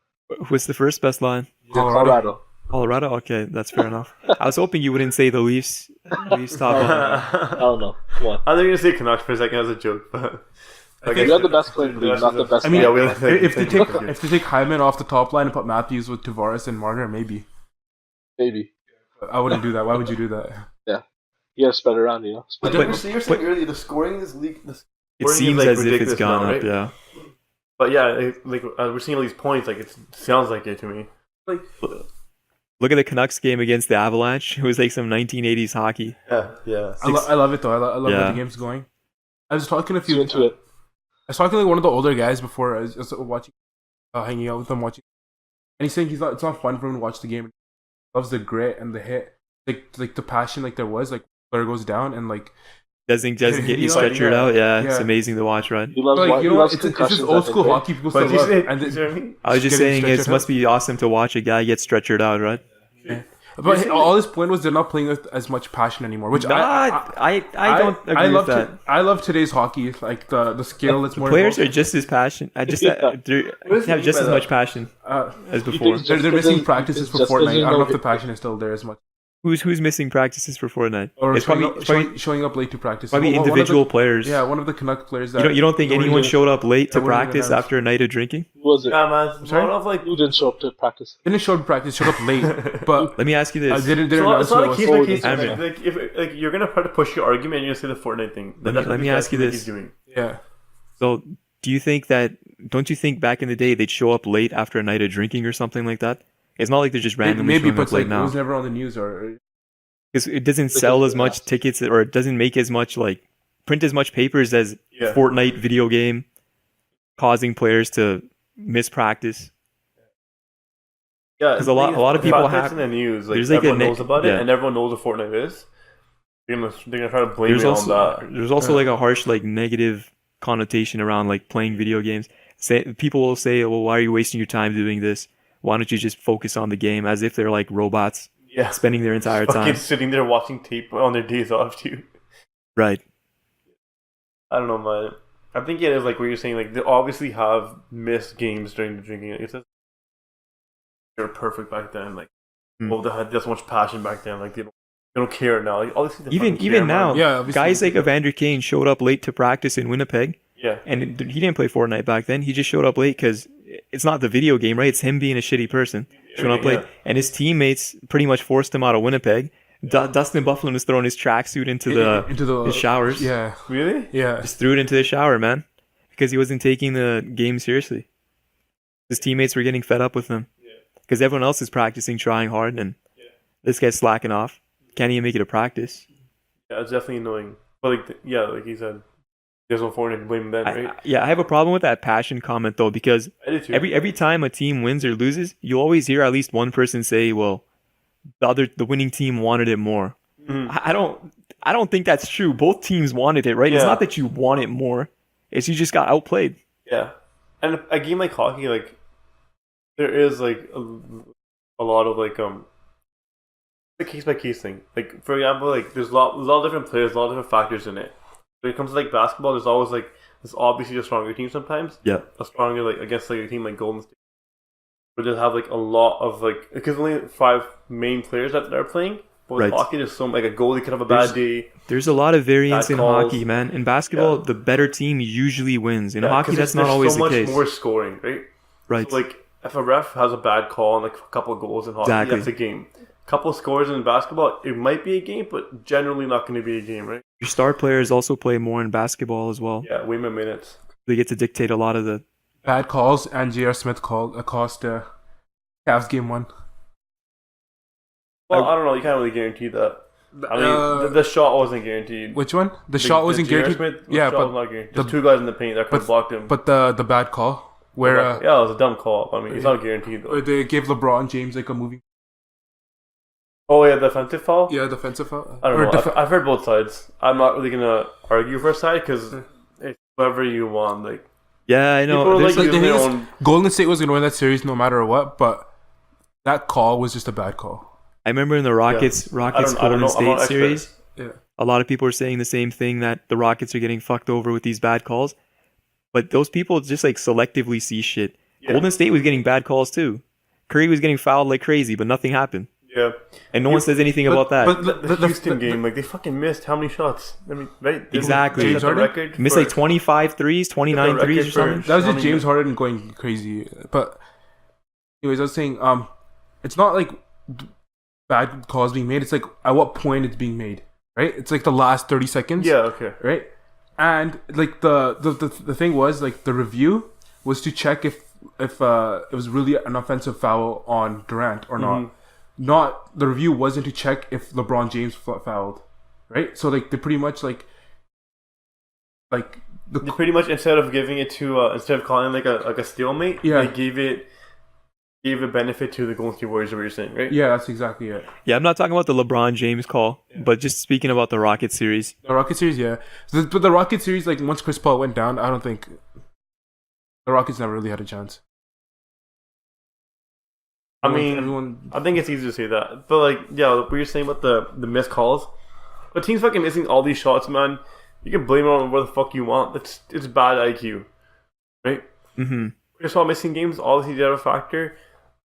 What's the first best line? Colorado. Colorado? Okay, that's fair enough. I was hoping you wouldn't say the Leafs top line. I don't know. Come on. I think you're gonna say Canucks for a second as a joke, but I think guess You're the best player in the league, not the best I mean, player. if they take Hyman off the top line and put Matthews with Tavares and Marner, maybe. Maybe. I wouldn't do that. Why would you do that? You gotta spread it around, you know? Spread But it around. you're saying earlier the scoring in this league. It seems like, as if it's ridiculous gone now, up, right? yeah. But yeah, we're seeing all these points. Like it sounds like it to me. Look at the Canucks game against the Avalanche. It was like some 1980s hockey. Yeah. I love it though. I love Yeah. how the game's going. I was talking to a Too few. into it. I was talking to like one of the older guys before. I was watching, hanging out with them watching, and he's saying it's not fun for him to watch the game. He loves the grit and the hit, like the passion, like there was like player goes down and like Doesn't get you Yeah, stretchered out. Yeah, it's yeah. amazing to watch, right? He loves, like, he you know loves it's just concussions, old I think, school right? hockey people But still you love. say, And you know what I mean? I was just getting saying it stretchered must out. be awesome to watch a guy get stretchered out, right? But hey, all his point was they're not playing with as much passion anymore, which I don't agree I love with that. I love today's hockey, like the skill. It's more Players are involved. just as passionate. They What does it have mean just by as that? much passion as You before. think They're missing practices for just 'cause Fortnite. you I don't know know if the it- passion is still there as much. Who's missing practices for Fortnite? Or It's showing up late to practice. probably One of the- individual players. Yeah, one of the Canuck players. That You don't think nobody anyone did- showed up late to that wouldn't even practice notice. after a night of drinking? Who was it? Yeah, man. It's Sorry? a lot of like. Who didn't show up to practice? Didn't show up to practice. Showed up late, but Let me ask you this. didn't It's announce not who a it case was. by case. I Like, mean- if you're gonna try to push your argument, and you're gonna say the Fortnite thing. then that's Let me what ask you he's this. doing. Yeah, So, don't you think back in the day they'd show up late after a night of drinking or something like that? It's not like they're just randomly maybe, showing but up it's like late it now. was never on the news or. Because it doesn't sell as much tickets or it doesn't make as much, like, print as much papers as Yeah. Fortnite video game, causing players to miss practice. Yeah, 'Cause a lot of people have have- in the news. Like there's like a everyone knows about it, yeah. and everyone knows what Fortnite is. They're gonna try to blame There's it on also that. there's also like a harsh like negative connotation around like playing video games. People will say, "Well, why are you wasting your time doing this? Why don't you just focus on the game?" As if they're like robots Yeah, spending their entire fucking time. sitting there watching tape on their days off too. Right. I don't know, man. I think it is like what you're saying. Like they obviously have missed games during the drinking. It's just they were perfect back then. Like, well, they had this much passion back then. Like they don't care now. Like obviously, they fucking Even care, now, man. Yeah, obviously. guys like Evander Kane showed up late to practice in Winnipeg, Yeah, and he didn't play Fortnite back then. He just showed up late because it's not the video game, right? It's him being a shitty person showing up late, Yeah. and his teammates pretty much forced him out of Winnipeg. Dustin Bufflin was throwing his tracksuit into the showers. Yeah, really? yeah. Just threw it into the shower, man, because he wasn't taking the game seriously. His teammates were getting fed up with him because everyone else is practicing, trying hard, and this guy's slacking off. Can't even make it a practice. Yeah, it's definitely annoying. But like, like he said, there's no Fortnite to blame then, right? I have a problem with that passion comment though, because I do too. every time a team wins or loses, you always hear at least one person say, "Well, the winning team wanted it more." Mhm. I don't think that's true. Both teams wanted it, right? It's Yeah. not that you want it more; it's you just got outplayed. Yeah, and a game like hockey, like there is like a lot of like the case by case thing. Like for example, like there's a lot of different players, a lot of different factors in it. When it comes to like basketball, there's always like there's obviously a stronger team sometimes. Yeah. A stronger like against like a team like Golden State, but they have like a lot of like because only 5 main players that are playing. But with Right. hockey, there's so like a goalie could have a bad day. There's a lot of variance Bad in calls. hockey, man. In basketball, Yeah. the better team usually wins. In Yeah, hockey, 'cause that's there's not always so the much case. more scoring, right? Right. So, like if a ref has a bad call and like a couple of goals in hockey, Exactly. that's a game. Couple scores in basketball, it might be a game, but generally not going to be a game, right? Your star players also play more in basketball as well. Yeah, way more minutes. They get to dictate a lot of the. Bad calls, and J.R. Smith called cost Cavs game 1. Well, I don't know. You can't really guarantee that. I mean, the shot wasn't guaranteed. Which one? The shot wasn't J.R. guaranteed. Smith, Yeah, shot but was not guaranteed. There's 2 guys in the paint that could have blocked him. but the bad call where yeah, it was a dumb call. I mean, it's not guaranteed though. where they gave LeBron James like a moving. Oh yeah, the defensive foul. Yeah, defensive foul. I don't Or know. I've heard both sides. I'm not really gonna argue for a side because it's whatever you want. Like Yeah, I know. people There's like the using thing their is- own. Golden State was gonna win that series no matter what, but that call was just a bad call. I remember in the Rockets I Golden don't know. I'm not State expert. series, Yeah. a lot of people are saying the same thing, that the Rockets are getting fucked over with these bad calls. But those people just like selectively see shit. Yeah. Golden State was getting bad calls too. Curry was getting fouled like crazy, but nothing happened. Yeah. And no one says anything about that. But The Houston game, like they fucking missed how many shots? I mean, right? They Exactly. set James the Harden? record Missed for- like 25 threes, 29 record threes or for- something. that was How just many James minutes? Harden going crazy. But anyways, I was saying, it's not like bad calls being made. It's like at what point it's being made, right? It's like the last 30 seconds. Yeah. Okay. Right. And like the thing was like the review was to check if it was really an offensive foul on Durant or not. Not the review wasn't to check if LeBron James fouled, right? So like they pretty much like They pretty much instead of giving it to instead of calling it like a stalemate, Yeah. they gave a benefit to the Golden State Warriors. What you're saying, right? yeah, that's exactly it. Yeah, I'm not talking about the LeBron James call, but just speaking about the Rocket series. The Rocket series, yeah. But the Rocket series, like once Chris Paul went down, I don't think the Rockets never really had a chance. I mean, everyone. I think it's easy to say that, but like, yeah, what you're saying about the missed calls, but teams fucking missing all these shots, man. You can blame it on where the fuck you want. It's bad IQ, right? Mm-hmm. Chris Paul missing games obviously did have a factor.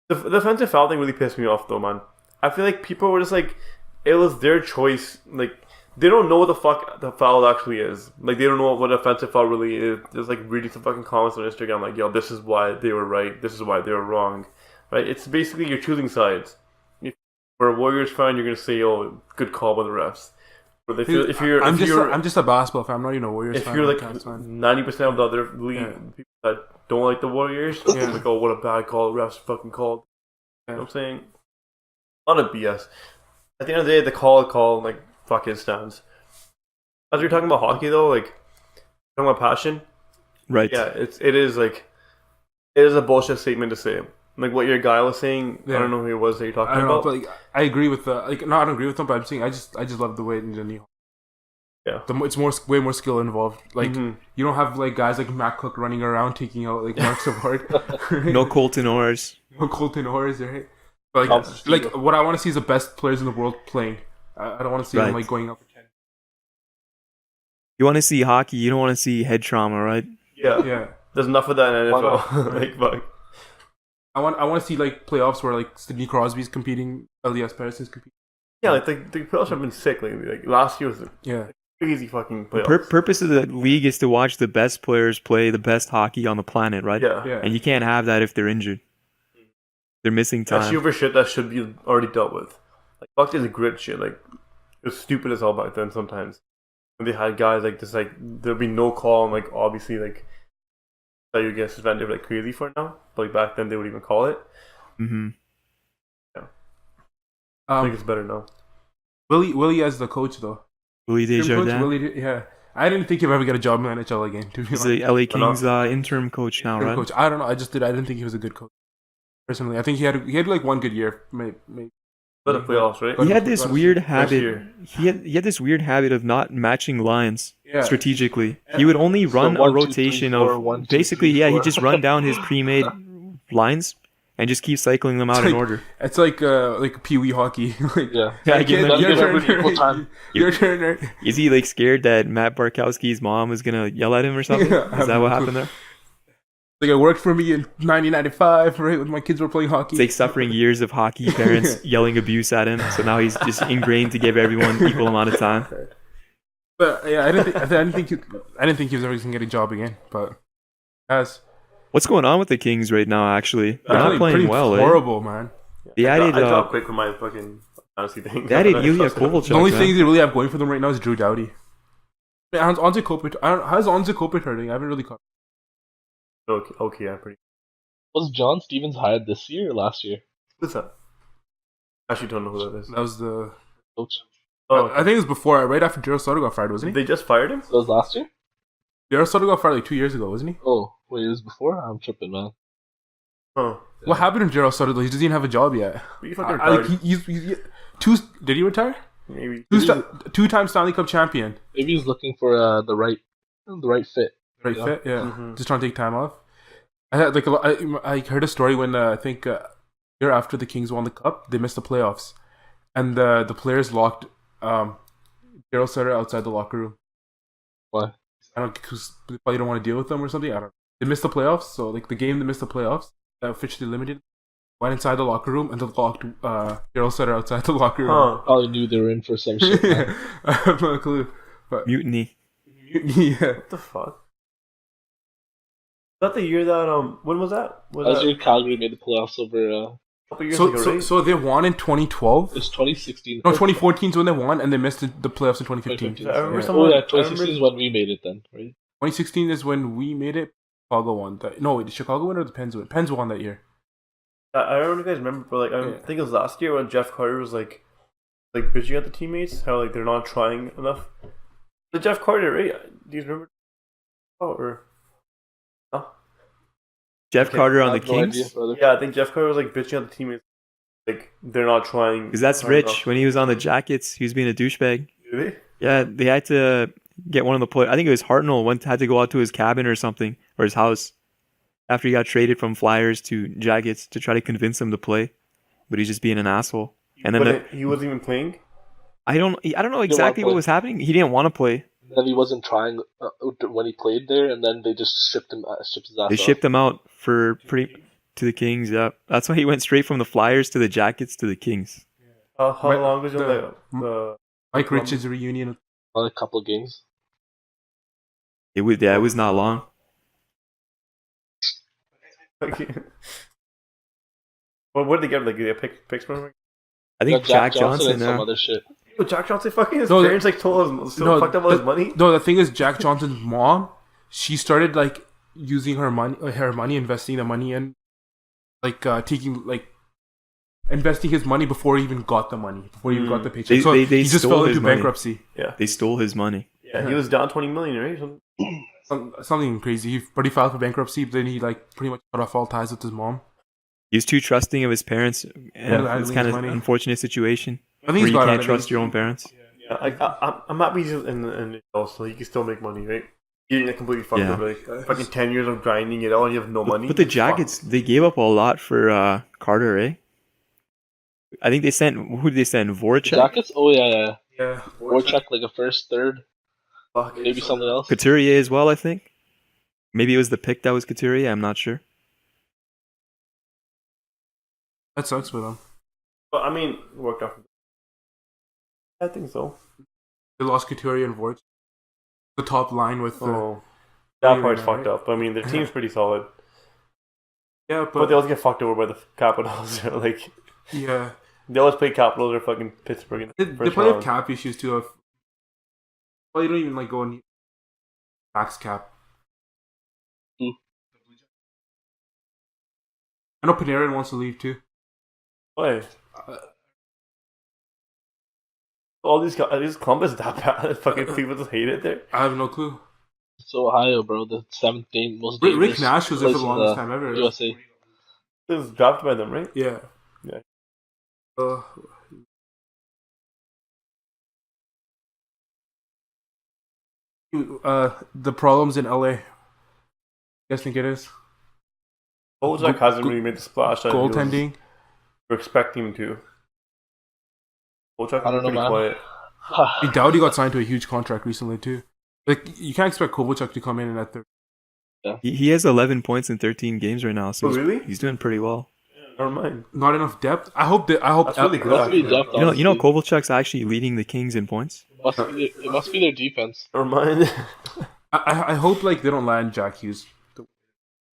The defensive foul thing really pissed me off though, man. I feel like people were just like, it was their choice. Like they don't know what the fuck the foul actually is. Like they don't know what offensive foul really is. There's like reading some fucking comments on Instagram like, yo, this is why they were right. This is why they were wrong. Right? It's basically you're choosing sides. If you're a Warriors fan, you're gonna say, "Oh, good call by the refs." But I'm just a basketball fan. I'm not even a Warriors if fan. you're I'm a like Cavs fan. 90% of the other league people that don't like the Warriors, Yeah. like, "Oh, what a bad call! The refs fucking called." You know what I'm saying? A lot of BS. At the end of the day, the call, like fucking stands. As we're talking about hockey, though, like talking about passion, Right. yeah, it is a bullshit statement to say. Like what your guy was saying. Yeah. I don't know who it was that you're talking I don't know, about. but like I agree with the like. No, I don't agree with them, but I'm saying I just love the way in the new. Yeah. It's way more skill involved. Like Mhm. you don't have like guys like Matt Cook running around taking out like marks of art. No Colton Orrs. No Colton Orrs, right? But Thompson like Steele. what I want to see is the best players in the world playing. I don't want to see them Right. like going up for 10. You want to see hockey, you don't want to see head trauma, right? Yeah. Yeah. There's enough of that in Why NFL. like fuck. I want to see like playoffs where like Sidney Crosby's competing, Elias Pettersson's competing. Yeah, like the playoffs have been sick lately. Like last year was a Yeah. crazy fucking The playoffs. purpose of the league is to watch the best players play the best hockey on the planet, right? Yeah. Yeah. And you can't have that if they're injured. They're missing That's time. super shit that should be already dealt with. Like fuck this grit shit. Like it was stupid as hell back then sometimes. When they had guys like this, like there'd be no call and like obviously like that you get suspended like crazy for now. But like back then they would even call it. Mm-hmm. I think it's better now. Willie as the coach though. Willie Interim coach, Desjardins. Willie, yeah. I didn't think he'd ever get a job in the NHL again. To be He's honest. the LA Kings interim coach now, right? Coach. I don't know. I didn't think he was a good coach. Personally, I think he had like one good year, maybe. But the playoffs, right? But- He had this weird year. habit. He had this weird habit of not matching lines Yeah. strategically. He would only So run 1, a 2, 3, rotation 4, of 1, 2, basically, 3, yeah, he'd 4. just run down his pre-made lines and just keep cycling them out in order. It's like Pee Wee hockey. Like, Yeah. Yeah, I give can't- him- your give turn, every equal time. Your turn. Right? Is he like scared that Matt Barkowski's mom is gonna yell at him or something? Yeah, Is that what happened there? Like it worked for me in 1995, right? When my kids were playing hockey. It's like suffering years of hockey parents yelling abuse at him, so now he's just ingrained to give everyone equal amount of time. But yeah, I didn't think he was ever gonna get a job again. But as What's going on with the Kings right now? Actually, they're not playing pretty well. horrible, man. They I added dropped quick for my fucking fantasy thing. they added Ilya Kovalchuk. The only man. thing they really have going for them right now is Drew Doughty. Man, how's Anze Kopitar hurting? I haven't really caught. Okay, yeah, pretty. Was John Stevens hired this year or last year? Who's that? Actually, don't know who that is. That was the. Coach. Oh, I think it was before, right after Gerald Sutter got fired, wasn't he? they just fired him. That was last year? Gerald Sutter got fired like 2 years ago, wasn't he? Oh, wait, it was before? I'm tripping, man. Oh, What happened to Gerald Sutter though? He doesn't even have a job yet. he fucking Like retired. he's did he retire? Maybe. Two-time Stanley Cup champion. Maybe he's looking for the right fit. Right Yeah. fit, yeah. Mhm. Just trying to take time off. I had like I heard a story when I think year after the Kings won the cup, they missed the playoffs, and the players locked Gerald Sutter outside the locker room. Why? I don't because they probably don't want to deal with them or something. I don't know. They missed the playoffs, so like the game they missed the playoffs, officially limited. Went inside the locker room and then locked Gerald Sutter outside the locker room. Huh. Probably knew they were in for some shit, man. I have no clue. But Mutiny. yeah. What the fuck? Is that the year that when was that? Was Last that year, Calgary made the playoffs over. a couple years ago, right? So they won in 2012. It's 2016. No, 2014 is when they won, and they missed the playoffs in 2015. 2015. I remember Yeah. someone. Oh, yeah, I 2016 remember- is when we made it then, right? 2016 is when we made it. Chicago won. No, wait, did Chicago win or the Pens win? Pens won that year. I don't know if you guys remember, but like I Yeah. think it was last year when Jeff Carter was like bitching at the teammates how like they're not trying enough. The Jeff Carter, right? Do you remember? Oh, or Jeff Okay. Carter on I the have no Kings? idea, brother. yeah, I think Jeff Carter was like bitching at the teammates, like they're not trying. Because that's hard Rich. enough. When he was on the Jackets, he was being a douchebag. Did Yeah, they had to get one of the players. I think it was Hartnell had to go out to his cabin or something, or his house, after he got traded from Flyers to Jackets to try to convince him to play. But he's just being an asshole. And then But he wasn't even playing. I don't know exactly what play. was happening. He didn't want to play. Then he wasn't trying when he played there, and then they just shipped his ass They off. shipped him out to the Kings. Yeah, that's why he went straight from the Flyers to the Jackets to the Kings. How But long was it? the- Mike Richards reunion. A couple of games. It was not long. Well, what did they get? Like, did they get picks from him? I think Got Jack Johnson. and some other shit. Yo, Jack Johnson fucking his No, parents like told him so fucked up all his money. No, the thing is, Jack Johnson's mom, she started like using her money, investing the money in, like investing his money before he even got the money, before he even got the paycheck. So They he just stole fell his into money. bankruptcy. Yeah, They stole his money. yeah, he was down 20 million, right? Something. Something crazy. But he filed for bankruptcy, but then he like pretty much cut off all ties with his mom. He was too trusting of his parents, and Yeah, it's kind of money. an unfortunate situation I think where he's you got can't out trust of your own parents. I'm happy he's in the so he can still make money, right? He didn't get completely fucked Yeah. up, like fucking 10 years of grinding it out and you have no money. But the Fuck. Jackets, they gave up a lot for Carter, eh? I think they sent, who did they send? Voracek? Jackets? Oh yeah. Yeah. Or check like a first, third, Fuck. maybe something else. Couturier as well, I think. Maybe it was the pick that was Couturier, I'm not sure. That sucks for them. But I mean, it worked out. I think so. They lost Couturier and Voracek. The top line with the That part's right? fucked up. I mean, their team's pretty solid. yeah, But they always get fucked over by the Capitals. Like, yeah. they always play Capitals or fucking Pittsburgh in the They first probably have round. cap issues too. Well, you don't even like go and max cap. Hmm. I know Panarin wants to leave too. Why? All these Columbus that bad. Fucking people just hate it there. I have no clue. It's Ohio, bro. The seventh most Rick dangerous Nash was there for place the in longest time ever. USA. It was drafted by them, right? Yeah. Yeah. The problems in LA. You guys think it is? Bozak hasn't really made the splash. that he was- Goaltending. We're expecting him to. Bozak I don't know, pretty man. quiet. Dowdy got signed to a huge contract recently too. Like you can't expect Kovalchuk to come in at third. He has 11 points in 13 games right now, so Oh, really? he's doing pretty well. Never mind. Not enough depth. I hope. That's really good. Must be depth, You know, honestly. Kovalchuk's actually leading the Kings in points. It must be their defense. Never mind. I hope like they don't land Jack Hughes.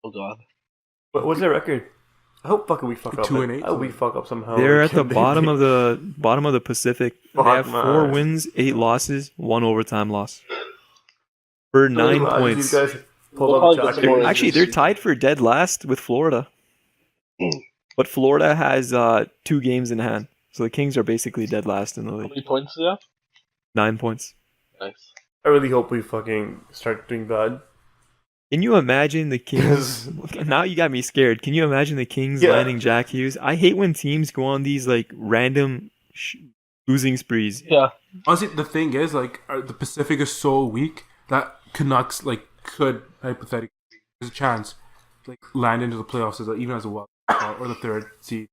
Oh god. What's their record? I hope fucking we fuck up. 2-8. I hope we fuck up somehow. They're at the They- bottom of the Pacific. They Fuck, have 4 man. wins, 8 losses, 1 overtime loss. For 9 These points. guys pull We'll up probably get Jack some more Hughes. Actually, they're tied for dead last with Florida. But Florida has 2 games in hand. So the Kings are basically dead last in the How league. many points do they have? 9 points. Nice. I really hope we fucking start doing bad. Can you imagine the Kings? Now you got me scared. Can you imagine the Kings Yeah. landing Jack Hughes? I hate when teams go on these like random losing sprees. Yeah. Honestly, the thing is like the Pacific is so weak that Canucks like could hypothetically there's a chance like land into the playoffs as even as a wild card or the third seed.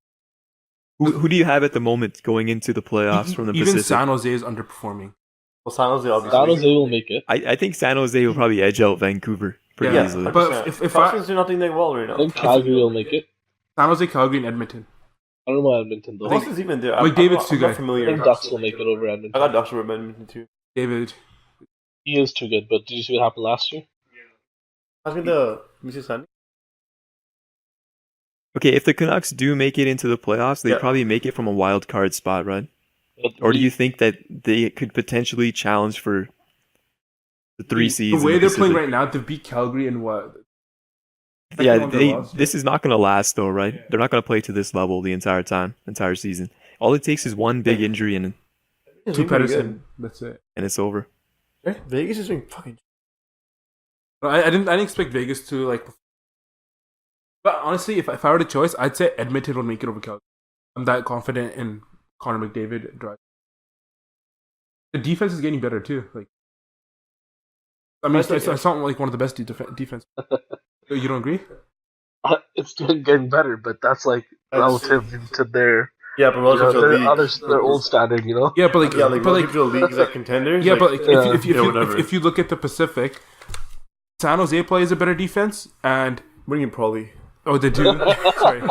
Who do you have at the moment going into the playoffs from the Even Pacific? San Jose is underperforming. Well, San Jose obviously. San Jose will make it. I think San Jose will probably edge out Vancouver pretty Yeah, easily. but if Boston's doing nothing that well right I now. think Calgary will make it. San Jose, Calgary, and Edmonton. I don't know about Edmonton though. Boston's even there. McDavid's too I'm not good. I familiar. think Ducks will make it over I Edmonton. got Ducks over Edmonton too. David. He is too good, but did you see what happened last year? Ask me the Mrs. Sandy. Okay, if the Canucks do make it into the playoffs, they Yeah. probably make it from a wild card spot, right? But Or do you think that they could potentially challenge for the 3 seeds? The way in the they're playing Pacific? right now, to beat Calgary and what? Yeah, Second one they lost. this is not going to last though, right? They're not going to play to this level the entire season. All it takes is one big injury and Two Pettersson. That's it. it's over. Vegas is doing fucking. I didn't expect Vegas to like. But honestly, if I were to choice, I'd say Edmonton would make it over Calgary. I'm that confident in Connor McDavid. The defense is getting better too. Like, I mean, it's not like one of the best defense. You don't agree? it's getting better, but that's like relative to their Yeah, but relative to the league. their old standard, you know? Yeah, but like, Yeah, like but like, relative to the leagues like contenders. yeah, like, but like, Yeah. if you look at the Pacific, San Jose plays a better defense, and bring in probably. oh, they do. Sorry,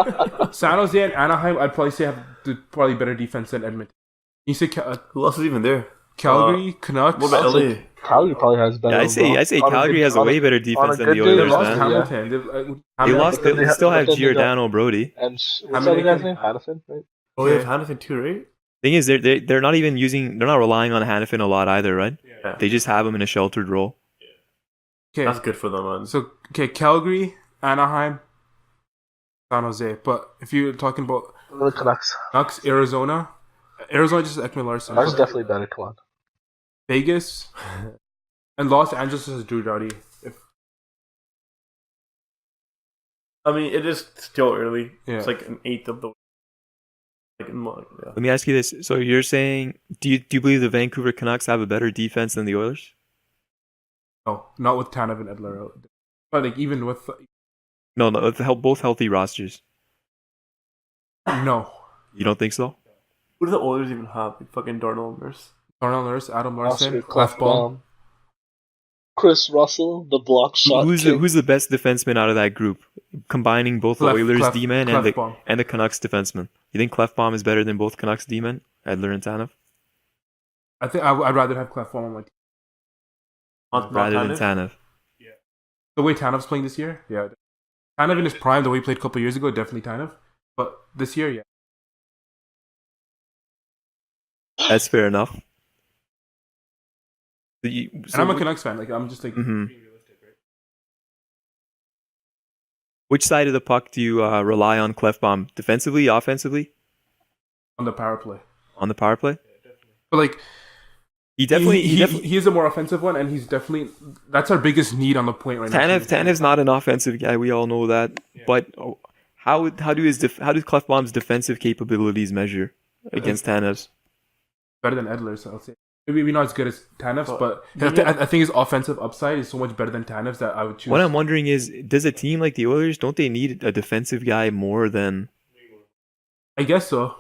San Jose and Anaheim, I'd probably say have probably better defense than Edmonton. You say Who else is even there? Calgary, Canucks. What about LA? Calgary probably has better. Yeah, I say on a Calgary good- has a on way better defense than the good day, They Oilers, lost man. Hamilton. They lost. but They they still have- have but then they got- Giordano Brody. And what's How the other many guy's can- name? Hannafin, right? Oh, we have Hannafin too, right? Thing is, they're not even using. They're not relying on Hannafin a lot either, right? Yeah. They just have him in a sheltered role. Okay, That's good for them, man. so Calgary, Anaheim, San Jose. But if you're talking about The Canucks. Canucks, Arizona just Ekman Larson. Canucks definitely better. Come on. Vegas and Los Angeles is Drew Doughty. I mean, it is still early. Yeah. It's like an eighth of the. Yeah. Let me ask you this. So you're saying, do you believe the Vancouver Canucks have a better defense than the Oilers? No, not with Tanev and Edler out. But like even with No, both healthy rosters. no. You don't think so? Who do the Oilers even have? Like fucking Darnell Nurse. Darnell Nurse, Adam Larson, Oscar Clefbaum. Chris Russell, the block shot. Who's the best defenseman out of that group, combining both the Oilers D-men Clefbaum. and the Canucks defenseman? You think Clefbaum is better than both Canucks D-men, Edler and Tanev? I think I'd rather have Clefbaum on my team. Rather than Tanev. The way Tanev's playing this year, yeah. Tanev in his prime, the way he played a couple years ago, definitely Tanev. But this year, yeah. That's fair enough. And I'm a Canucks fan. Like I'm just like. Mhm. Which side of the puck do you rely on Clefbaum? Defensively, offensively? On the power play. On the power play? But like. He is a more offensive one, and he's definitely that's our biggest need on the point right now. Tanev's not an offensive guy. We all know that. Yeah. But how do Clefbaum's defensive capabilities measure against Tanev's? Better than Edler's, I'll say. Maybe not as good as Tanev's, but I think his offensive upside is so much better than Tanev's that I would choose. What I'm wondering is, does a team like the Oilers, don't they need a defensive guy more than? I guess so.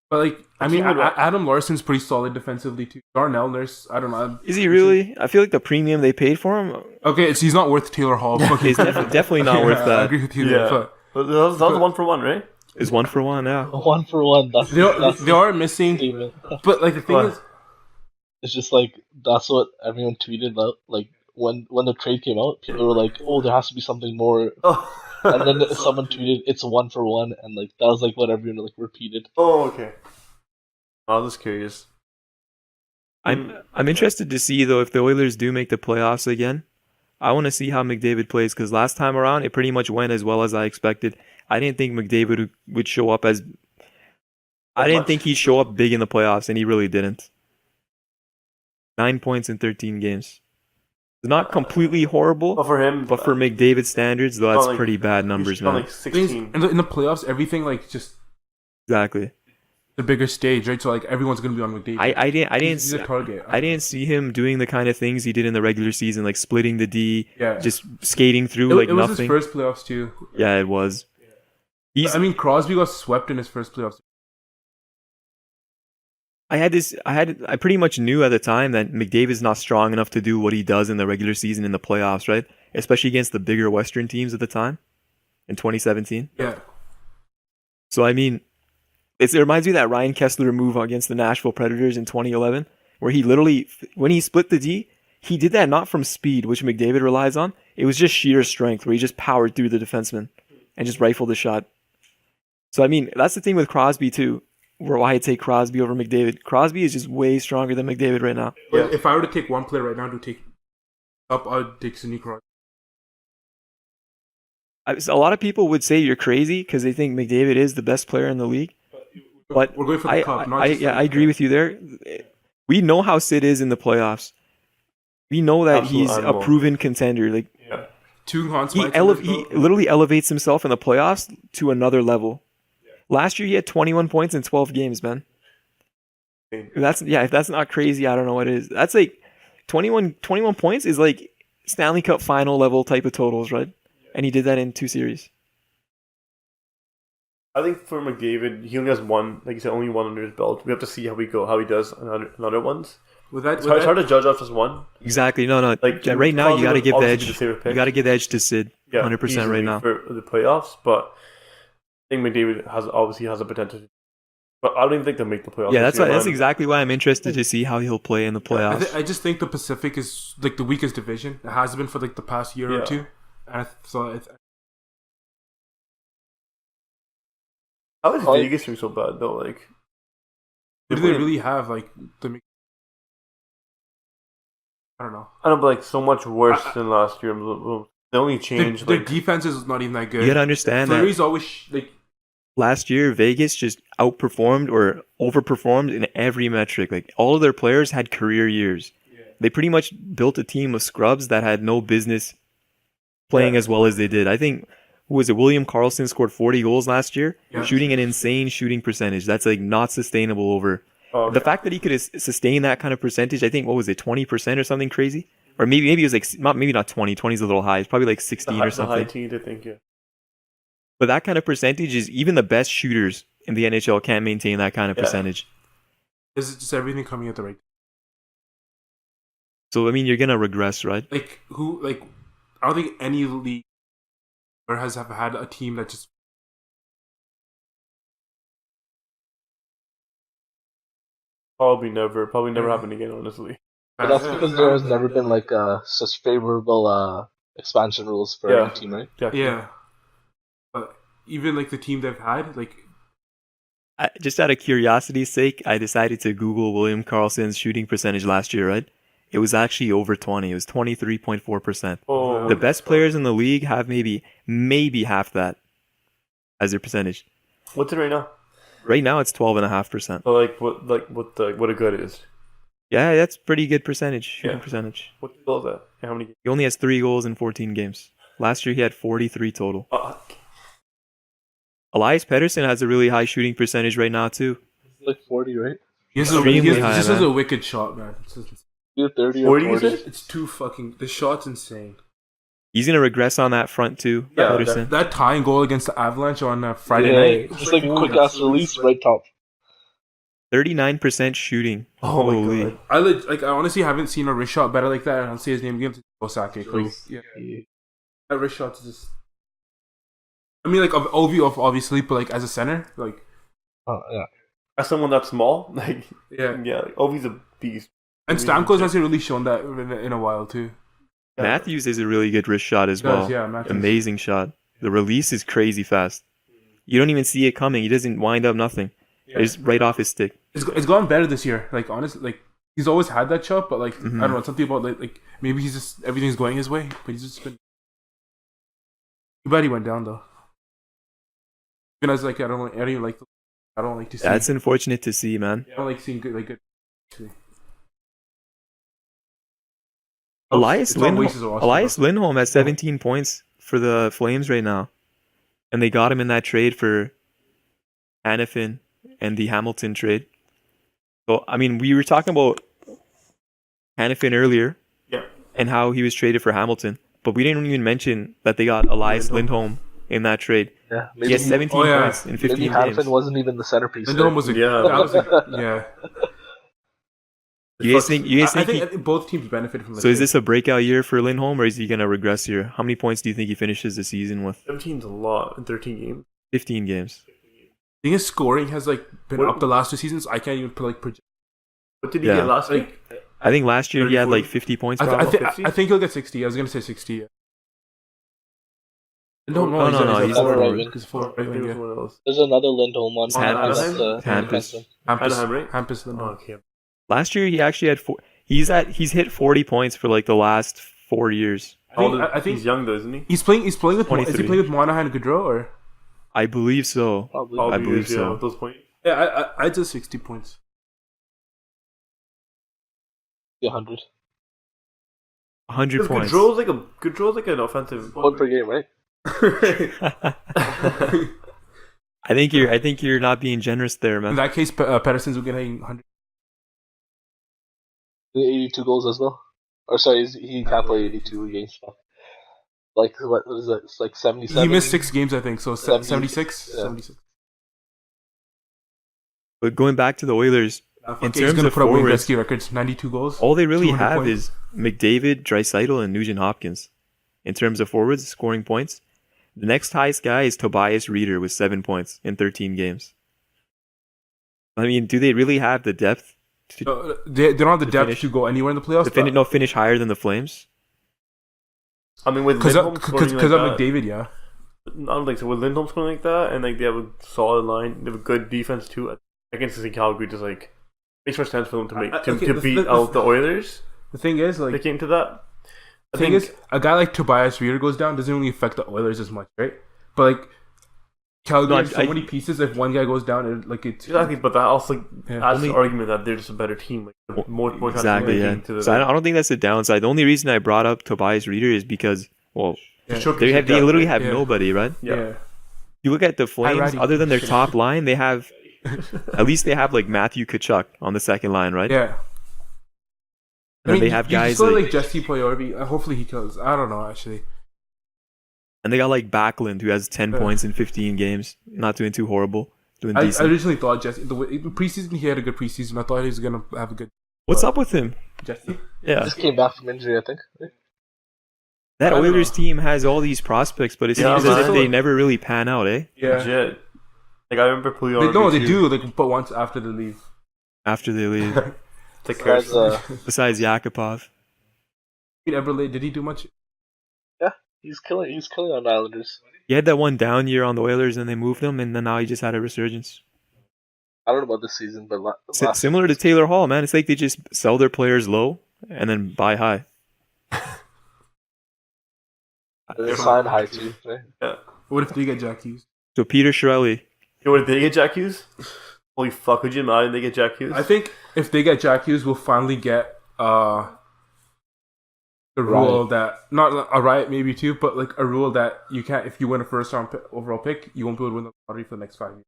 But like, I mean, Adam Larson's pretty solid defensively too. Darnell Nurse, I don't know. Is he really? I feel like the premium they paid for him. Okay, he's not worth Taylor Hall. Okay, he's definitely not worth that. I agree with you there. But that was 1-for-1, right? It's 1-for-1, yeah. 1-for-1. They are missing. But like the thing is, it's just like that's what everyone tweeted about. Like when the trade came out, people were like, "Oh, there has to be something more." And then someone tweeted, "It's 1-for-1," and like that was like what everyone like repeated. Oh, okay. I was just curious. I'm interested to see though if the Oilers do make the playoffs again. I want to see how McDavid plays because last time around it pretty much went as well as I expected. I didn't think McDavid would show up as. I didn't think he'd show up big in the playoffs, and he really didn't. 9 points in 13 games. Not completely horrible, but for him, but for McDavid standards, though, that's pretty bad numbers, man. Like 16. In the playoffs, everything like just exactly the bigger stage, right? So like everyone's gonna be on McDavid. He's a target. I didn't see him doing the kind of things he did in the regular season, like splitting the D, just skating through like nothing. It was his first playoffs too. Yeah, it was. I mean, Crosby got swept in his first playoffs. I pretty much knew at the time that McDavid's not strong enough to do what he does in the regular season in the playoffs, right? Especially against the bigger Western teams at the time in 2017. Yeah. So, I mean, it reminds me of that Ryan Kessler move against the Nashville Predators in 2011, where he literally, when he split the D, he did that not from speed, which McDavid relies on. It was just sheer strength, where he just powered through the defenseman and just rifled the shot. So, I mean, that's the thing with Crosby, too. Why I take Crosby over McDavid. Crosby is just way stronger than McDavid right now. Yeah. If I were to take one player right now to take up, I would take Sidney Crosby. A lot of people would say you're crazy because they think McDavid is the best player in the league. But we're going for the cup. I agree with you there. We know how Sid is in the playoffs. We know that he's a proven contender. Like, he literally elevates himself in the playoffs to another level. Last year, he had 21 points in 12 games, man. If that's not crazy, I don't know what it is. That's like 21 points is like Stanley Cup final level type of totals, right? And he did that in 2 series. I think for McDavid, he only has one, like you said, only one under his belt. We have to see how he does in other ones. It's hard to judge off just one. Exactly. No. Like right now, you got to give the edge. You got to give the edge to Sid, 100% right now for the playoffs, but. I think McDavid has a potential, but I don't even think they'll make the playoffs. Yeah, that's exactly why I'm interested to see how he'll play in the playoffs. I just think the Pacific is like the weakest division. It has been for like the past year or two, and how is Vegas doing so bad though? Like, do they really have like the? I don't know. But like so much worse than last year. The only change, their defense is not even that good. You gotta understand that. Fleury's always like. Last year, Vegas just outperformed or overperformed in every metric. Like all of their players had career years. Yeah. They pretty much built a team of scrubs that had no business playing as well as they did. I think who was it? William Karlsson scored 40 goals last year, Yeah. shooting an insane shooting percentage. That's like not sustainable over. Oh, The fact that he could sustain that kind of percentage, I think, what was it, 20% or something crazy? Or maybe it was like, maybe not 20, 20 is a little high. It's probably like 16 or the high something. teens, I think, yeah. But that kind of percentage is, even the best shooters in the NHL can't maintain that kind of Yeah. percentage. Is it just everything coming at the right? So, I mean, you're going to regress, right? I don't think any league or has have had a team that just. Probably never happen again, honestly. But that's because there has never been like such favorable expansion rules for Yeah. any team, right? Exactly. Yeah. But even like the team they've had, like Just out of curiosity's sake, I decided to Google William Karlsson's shooting percentage last year, right? It was actually over 20. It was 23.4%. Oh, The best players in the league have maybe half that as their percentage. what's it right now? Right now, it's 12.5%. So what a good is. Yeah, that's pretty good shooting Yeah. percentage. What the hell is that? And how many? He only has 3 goals in 14 games. Last year, he had 43 total. Elias Pettersson has a really high shooting percentage right now, too. Like 40, right? he Extremely high, has man. a wicked shot, man. Either 30 or 40, you 40. said? It's too fucking. The shot's insane. He's going to regress on that front, too, Yeah, Pettersson. That tying goal against the Avalanche on Friday Yeah, night. just like a quick ass release right top. 39% shooting. Oh my Holy. god. I honestly haven't seen a wrist shot better like that. And I'll say his name again. Osaka. Yeah. That wrist shot's just. I mean, like obviously, but like as a center, like Oh yeah. As someone that's small, like yeah. like, Ovi's a beast. And Stamkos hasn't really shown that in a while too. Matthews is a really good wrist shot as He does, well. yeah, Matthews. Amazing shot. The release is crazy fast. You don't even see it coming. He doesn't wind up nothing. It's right off his stick. It's gone better this year. Like honestly, like he's always had that shot, but like Mhm. I don't know, something about like maybe he's just everything's going his way, but he's just been. Too bad he went down though. Even as like I don't like to see. That's unfortunate to see, man. I don't like seeing good. Actually. Elias It's on Waste's Lindholm, roster, Elias though. Lindholm has 17 points for the Flames right now. And they got him in that trade for Hanifin and the Hamilton trade. So, I mean, we were talking about Hanifin earlier Yeah. and how he was traded for Hamilton. But we didn't even mention that they got Elias Lindholm in that trade. Yeah. He has 17 Oh, yeah. points in 15 maybe games. Hanifin wasn't even the centerpiece. Lindholm was a Yeah. that was a, yeah. You guys think I think both teams benefited from. so? Is this a breakout year for Lindholm, or is he going to regress here? How many points do you think he finishes the season with? 17's a lot in 13 games. 15 games. I think his scoring has like been What- up the last 2 seasons. I can't even project. What did he Yeah. get last Like, week? I think last year he had 30, like 50 points. I, Probably. I think he'll get 60. I was gonna say 60. Yeah. No, he's a right wing. He's a forward I right think it wing, was yeah. one else. There's another Lindholm one. Hampus. Hampus. Anaheim, right? Hampus Lindholm. Oh, okay. Last year he actually had he's hit 40 points for like the last 4 years. I think he's young though, isn't he? he's playing with. Is he 23. playing with Monahan and Gaudreau or? I believe so. Probably. Probably believe is, yeah, so. with those points. Yeah, I just 60 points. 100. 100 points. Gaudreau's like an offensive. One per game, right? I think you're not being generous there, In man. that case, Pettersson's getting 100. 82 goals as well. Or sorry, he can't play 82 games. Like what is it? It's like 77. He missed 6 games, I think. So 70, 76. yeah. 76. But going back to the Oilers, in He's terms gonna of put up Wayne forwards, Gretzky records, 92 goals. all they really 200 have points. is McDavid, Draisaitl, and Nugent Hopkins. In terms of forwards scoring points, the next highest guy is Tobias Reeder with 7 points in 13 games. I mean, do they really have the depth They don't have the To depth finish- to go anywhere in the playoffs. to finish higher than the Flames? I mean, with Because Lindholm of scoring like that, McDavid, yeah. not like so with Lindholm scoring like that, and like they have a solid line, they have a good defense too. I can see Calgary just like makes more sense for them to make Okay, to beat out the Oilers. The thing is, They like, came to that. the thing is, a guy like Tobias Reeder goes down doesn't really affect the Oilers as much, right? But like, Calgary No, has so many pieces. If one guy goes down, it's exactly, but that also Yeah. adds Only- the argument that they're just a better team. Like more chances of Exactly, yeah. making to the. So I don't think that's the downside. The only reason I brought up Tobias Reeder is because, well, Yeah. Showcase They literally depth, have nobody, right? Yeah. You look at the Flames, Ratty. other than their top line, they have at least they have like Matthew Tkachuk on the second line, right? Yeah. And then they have you guys still like, like Jesse Puljujarvi. Hopefully he kills. I don't know actually. and they got like Backlund who has 10 points in 15 games, not doing too horrible, doing I decent. originally thought Jesse. In preseason he had a good preseason. I thought he was gonna have a good. What's up with him? Jesse. Yeah, Just came back from injury, I think. that I don't Oilers know. team has all these prospects, but it Yeah, seems as if man. they never really pan out, eh? Yeah. Legit. Like I remember Puljujarvi. No, they too. do. Like, but once after they leave. After they leave, It's a Besides, curse. besides Yakupov. Eberle, did he do much? he's killing on Islanders. He had that one down year on the Oilers, and they moved him, and then now he just had a resurgence. I don't know about this season, but last Similar to Taylor Hall, man. It's like they just sell their players low and then buy high. they signed high too. Right? What if they get Jack Hughes? So Peter Chiarelli, Yo, what, did they get Jack Hughes? Holy fuck, could you imagine they get Jack Hughes? I think if they get Jack Hughes, we'll finally get the rule that not a riot maybe too, but like a rule that you can't if you win a first round overall pick, you won't be able to win the lottery for the next 5 years.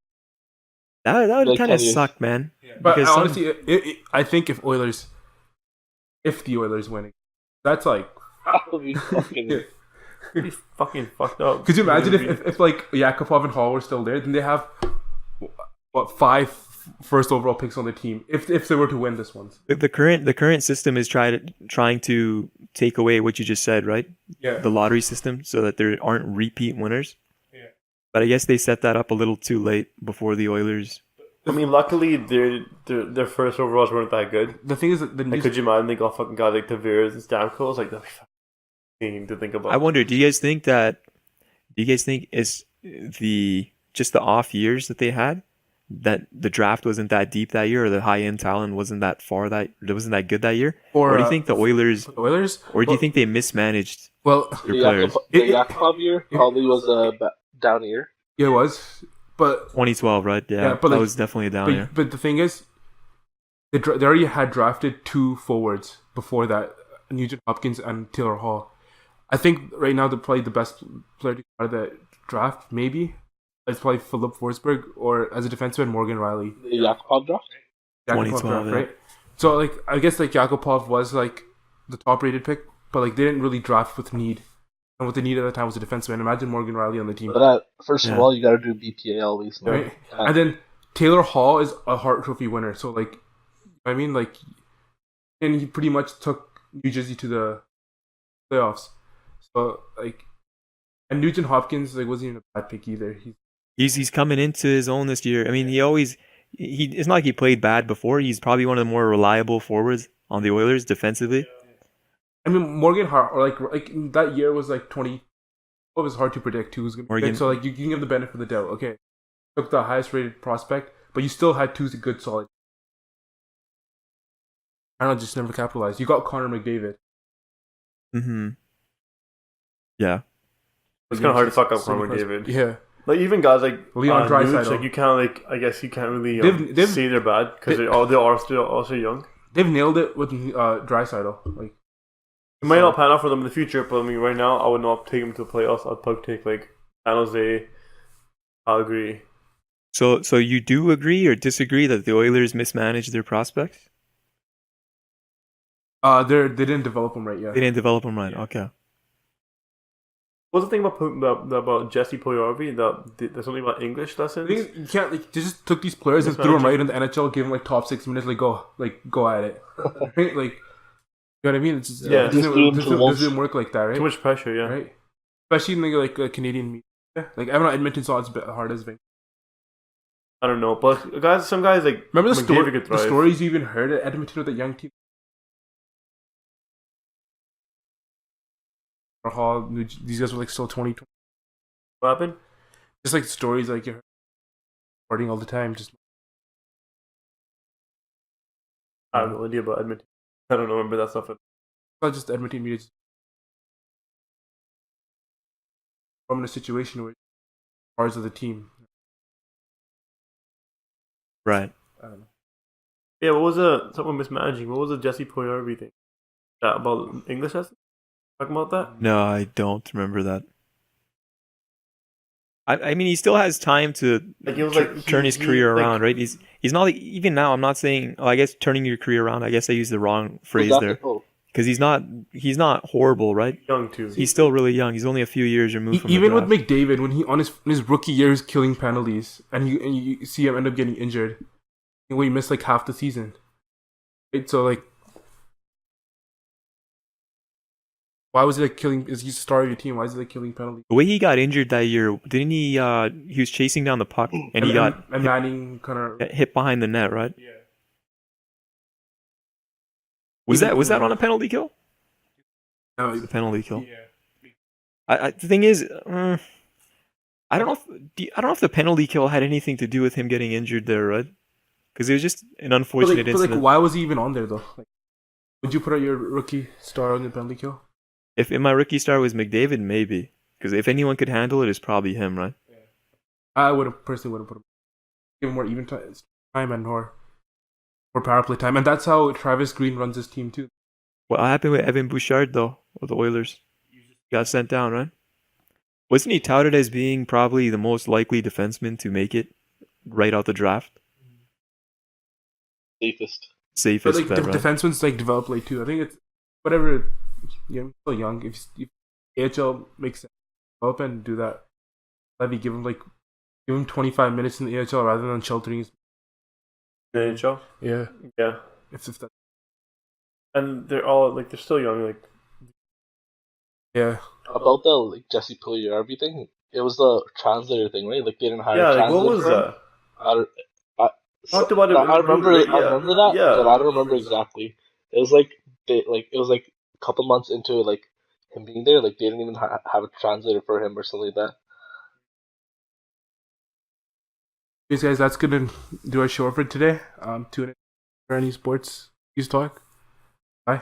that would Like kind of Kenny. suck, man. But Because some- honestly, I think if the Oilers winning, that's like. That would be fucking. Pretty fucking fucked up. Could you imagine if like Yakupov and Hall were still there, then they have what 5 first overall picks on the team if they were to win this one. the current system is trying to take away what you just said, right? Yeah. The lottery system, so that there aren't repeat winners. Yeah. But I guess they set that up a little too late before the Oilers. I mean, luckily their first overalls weren't that good. The thing is that the Like, news, could you imagine they got fucking guys like Tavares and Stamkos? Like, that'd be fucking insane to think about. I wonder, do you guys think it's just the off years that they had, that the draft wasn't that deep that year, or the high end talent wasn't that good that year? Or do you think the Oilers, Oilers, or do you think they mismanaged well, their players? The Yakupov year probably was a down year. it was, but 2012, right? Yeah, but that like- was definitely a down year. but the thing is, they already had drafted 2 forwards before that, Nugent Hopkins and Taylor Hall. I think right now they're probably the best player to come out of the draft. Maybe it's probably Philip Forsberg, or as a defenseman Morgan Riley. The Yakupov draft. Yakupov 2012, draft, yeah. right? So like I guess like Yakupov was like the top rated pick, but like they didn't really draft with need. And what they needed at the time was a defenseman. Imagine Morgan Riley on the team. But first of Yeah. all, you got to do BPA always. No? Right? And then Taylor Hall is a Hart Trophy winner. So like I mean like and he pretty much took New Jersey to the playoffs. So like and Nugent Hopkins like wasn't even a bad pick either. He's coming into his own this year. I mean, it's not like he played bad before. He's probably one of the more reliable forwards on the Oilers defensively. I mean Morgan Hart or like that year was like 20. It was hard to predict who was going to Morgan- pick. So like you can give the benefit of the doubt. Okay, took the highest rated prospect, but you still had 2 good solid. I don't know, just never capitalized. You got Connor McDavid. Mm-hmm. Yeah. It's kind of hard to fuck up Same Cormier, person. David. Yeah. Like, even guys like Leon Nuge, Draisaitl. like you can't like I guess you can't really They've- say they're bad because they are still also young. They've nailed it with Draisaitl. Like It might not pan out for them in the future, but I mean, right now I would not take them to the playoffs. I'd probably take like San Jose, Calgary. So you do agree or disagree that the Oilers mismanaged their prospects? they didn't develop them right yet. They didn't develop them right. Okay. What's the thing about Jesse Puljujarvi? There's something about English The lessons. thing is, you can't like they just took these players and threw them right in the NHL, gave them like top 6 minutes, like go at it, right? Like you know what I mean? It's just, Yeah. it Just do them to Wolves. doesn't work like that, right? Too much pressure, yeah. Right? Especially in like Canadian media. Like I don't know, Edmonton's not as hard as Vancouver. I don't know, but some guys like Remember the McDavid could the thrive. stories you even heard at Edmonton with that young team? Or Hall, these guys were like still 20. What happened? Just like stories like you're reporting all the time. Just I have no idea about Edmonton. I don't remember that stuff. not just Edmonton media. Just I'm in a situation where parts of the team. Right. I don't know. Yeah, what was someone mismanaging? What was the Jesse Puljujarvi thing? About English lessons? Talking about that? No, I don't remember that. I mean, he still has time to Like it was like turn his career like, around, right? He's not like, even now. I'm not saying. Oh, I guess turning your career around. I guess I used the wrong phrase there because he's not horrible, right? young too. He's still really young. He's only a few years removed from Even the with draft. McDavid, when he on his rookie year, he's killing penalties, and you see him end up getting injured. When he missed like half the season, right? So like, why was he like killing? Is he the star of your team? Why is he like killing penalties? The way he got injured that year, didn't he? He was chasing down the puck and he got and Manning kind of hit behind the net, right? yeah. Was that on a penalty kill? No, It was a penalty kill. yeah. The thing is, I don't know if the penalty kill had anything to do with him getting injured there, right? Because it was just an unfortunate But incident. why was he even on there though? Like, would you put out your rookie star on the penalty kill? If my rookie star was McDavid, maybe. Because if anyone could handle it, it's probably him, right? I personally would have put him. Give him more even time and more power play time, and that's how Travis Green runs his team too. What happened with Evan Bouchard though, with the Oilers? He got sent down, right? Wasn't he touted as being probably the most likely defenseman to make it right out the draft? Safest. But Safest like bet, right? defensemen like develop late too. I think it's whatever. You're still young. If AHL makes sense, develop and do that. Levy give him 25 minutes in the AHL rather than sheltering his. NHL. Yeah, Yeah, if that. and they're all like they're still young. Like Yeah, About the like Jesse Puljujarvi thing, it was the translator thing, right? Like they didn't hire. yeah, a like what translator was for him. that? I don't. I, Talked about it. I remember. Yeah. I remember that, Yeah. but I don't remember exactly. It was like it was like a couple months into like him being there. Like they didn't even have a translator for him or something like that. Anyways, guys, that's gonna do our show for today. Tune in for any sports news talk. Bye.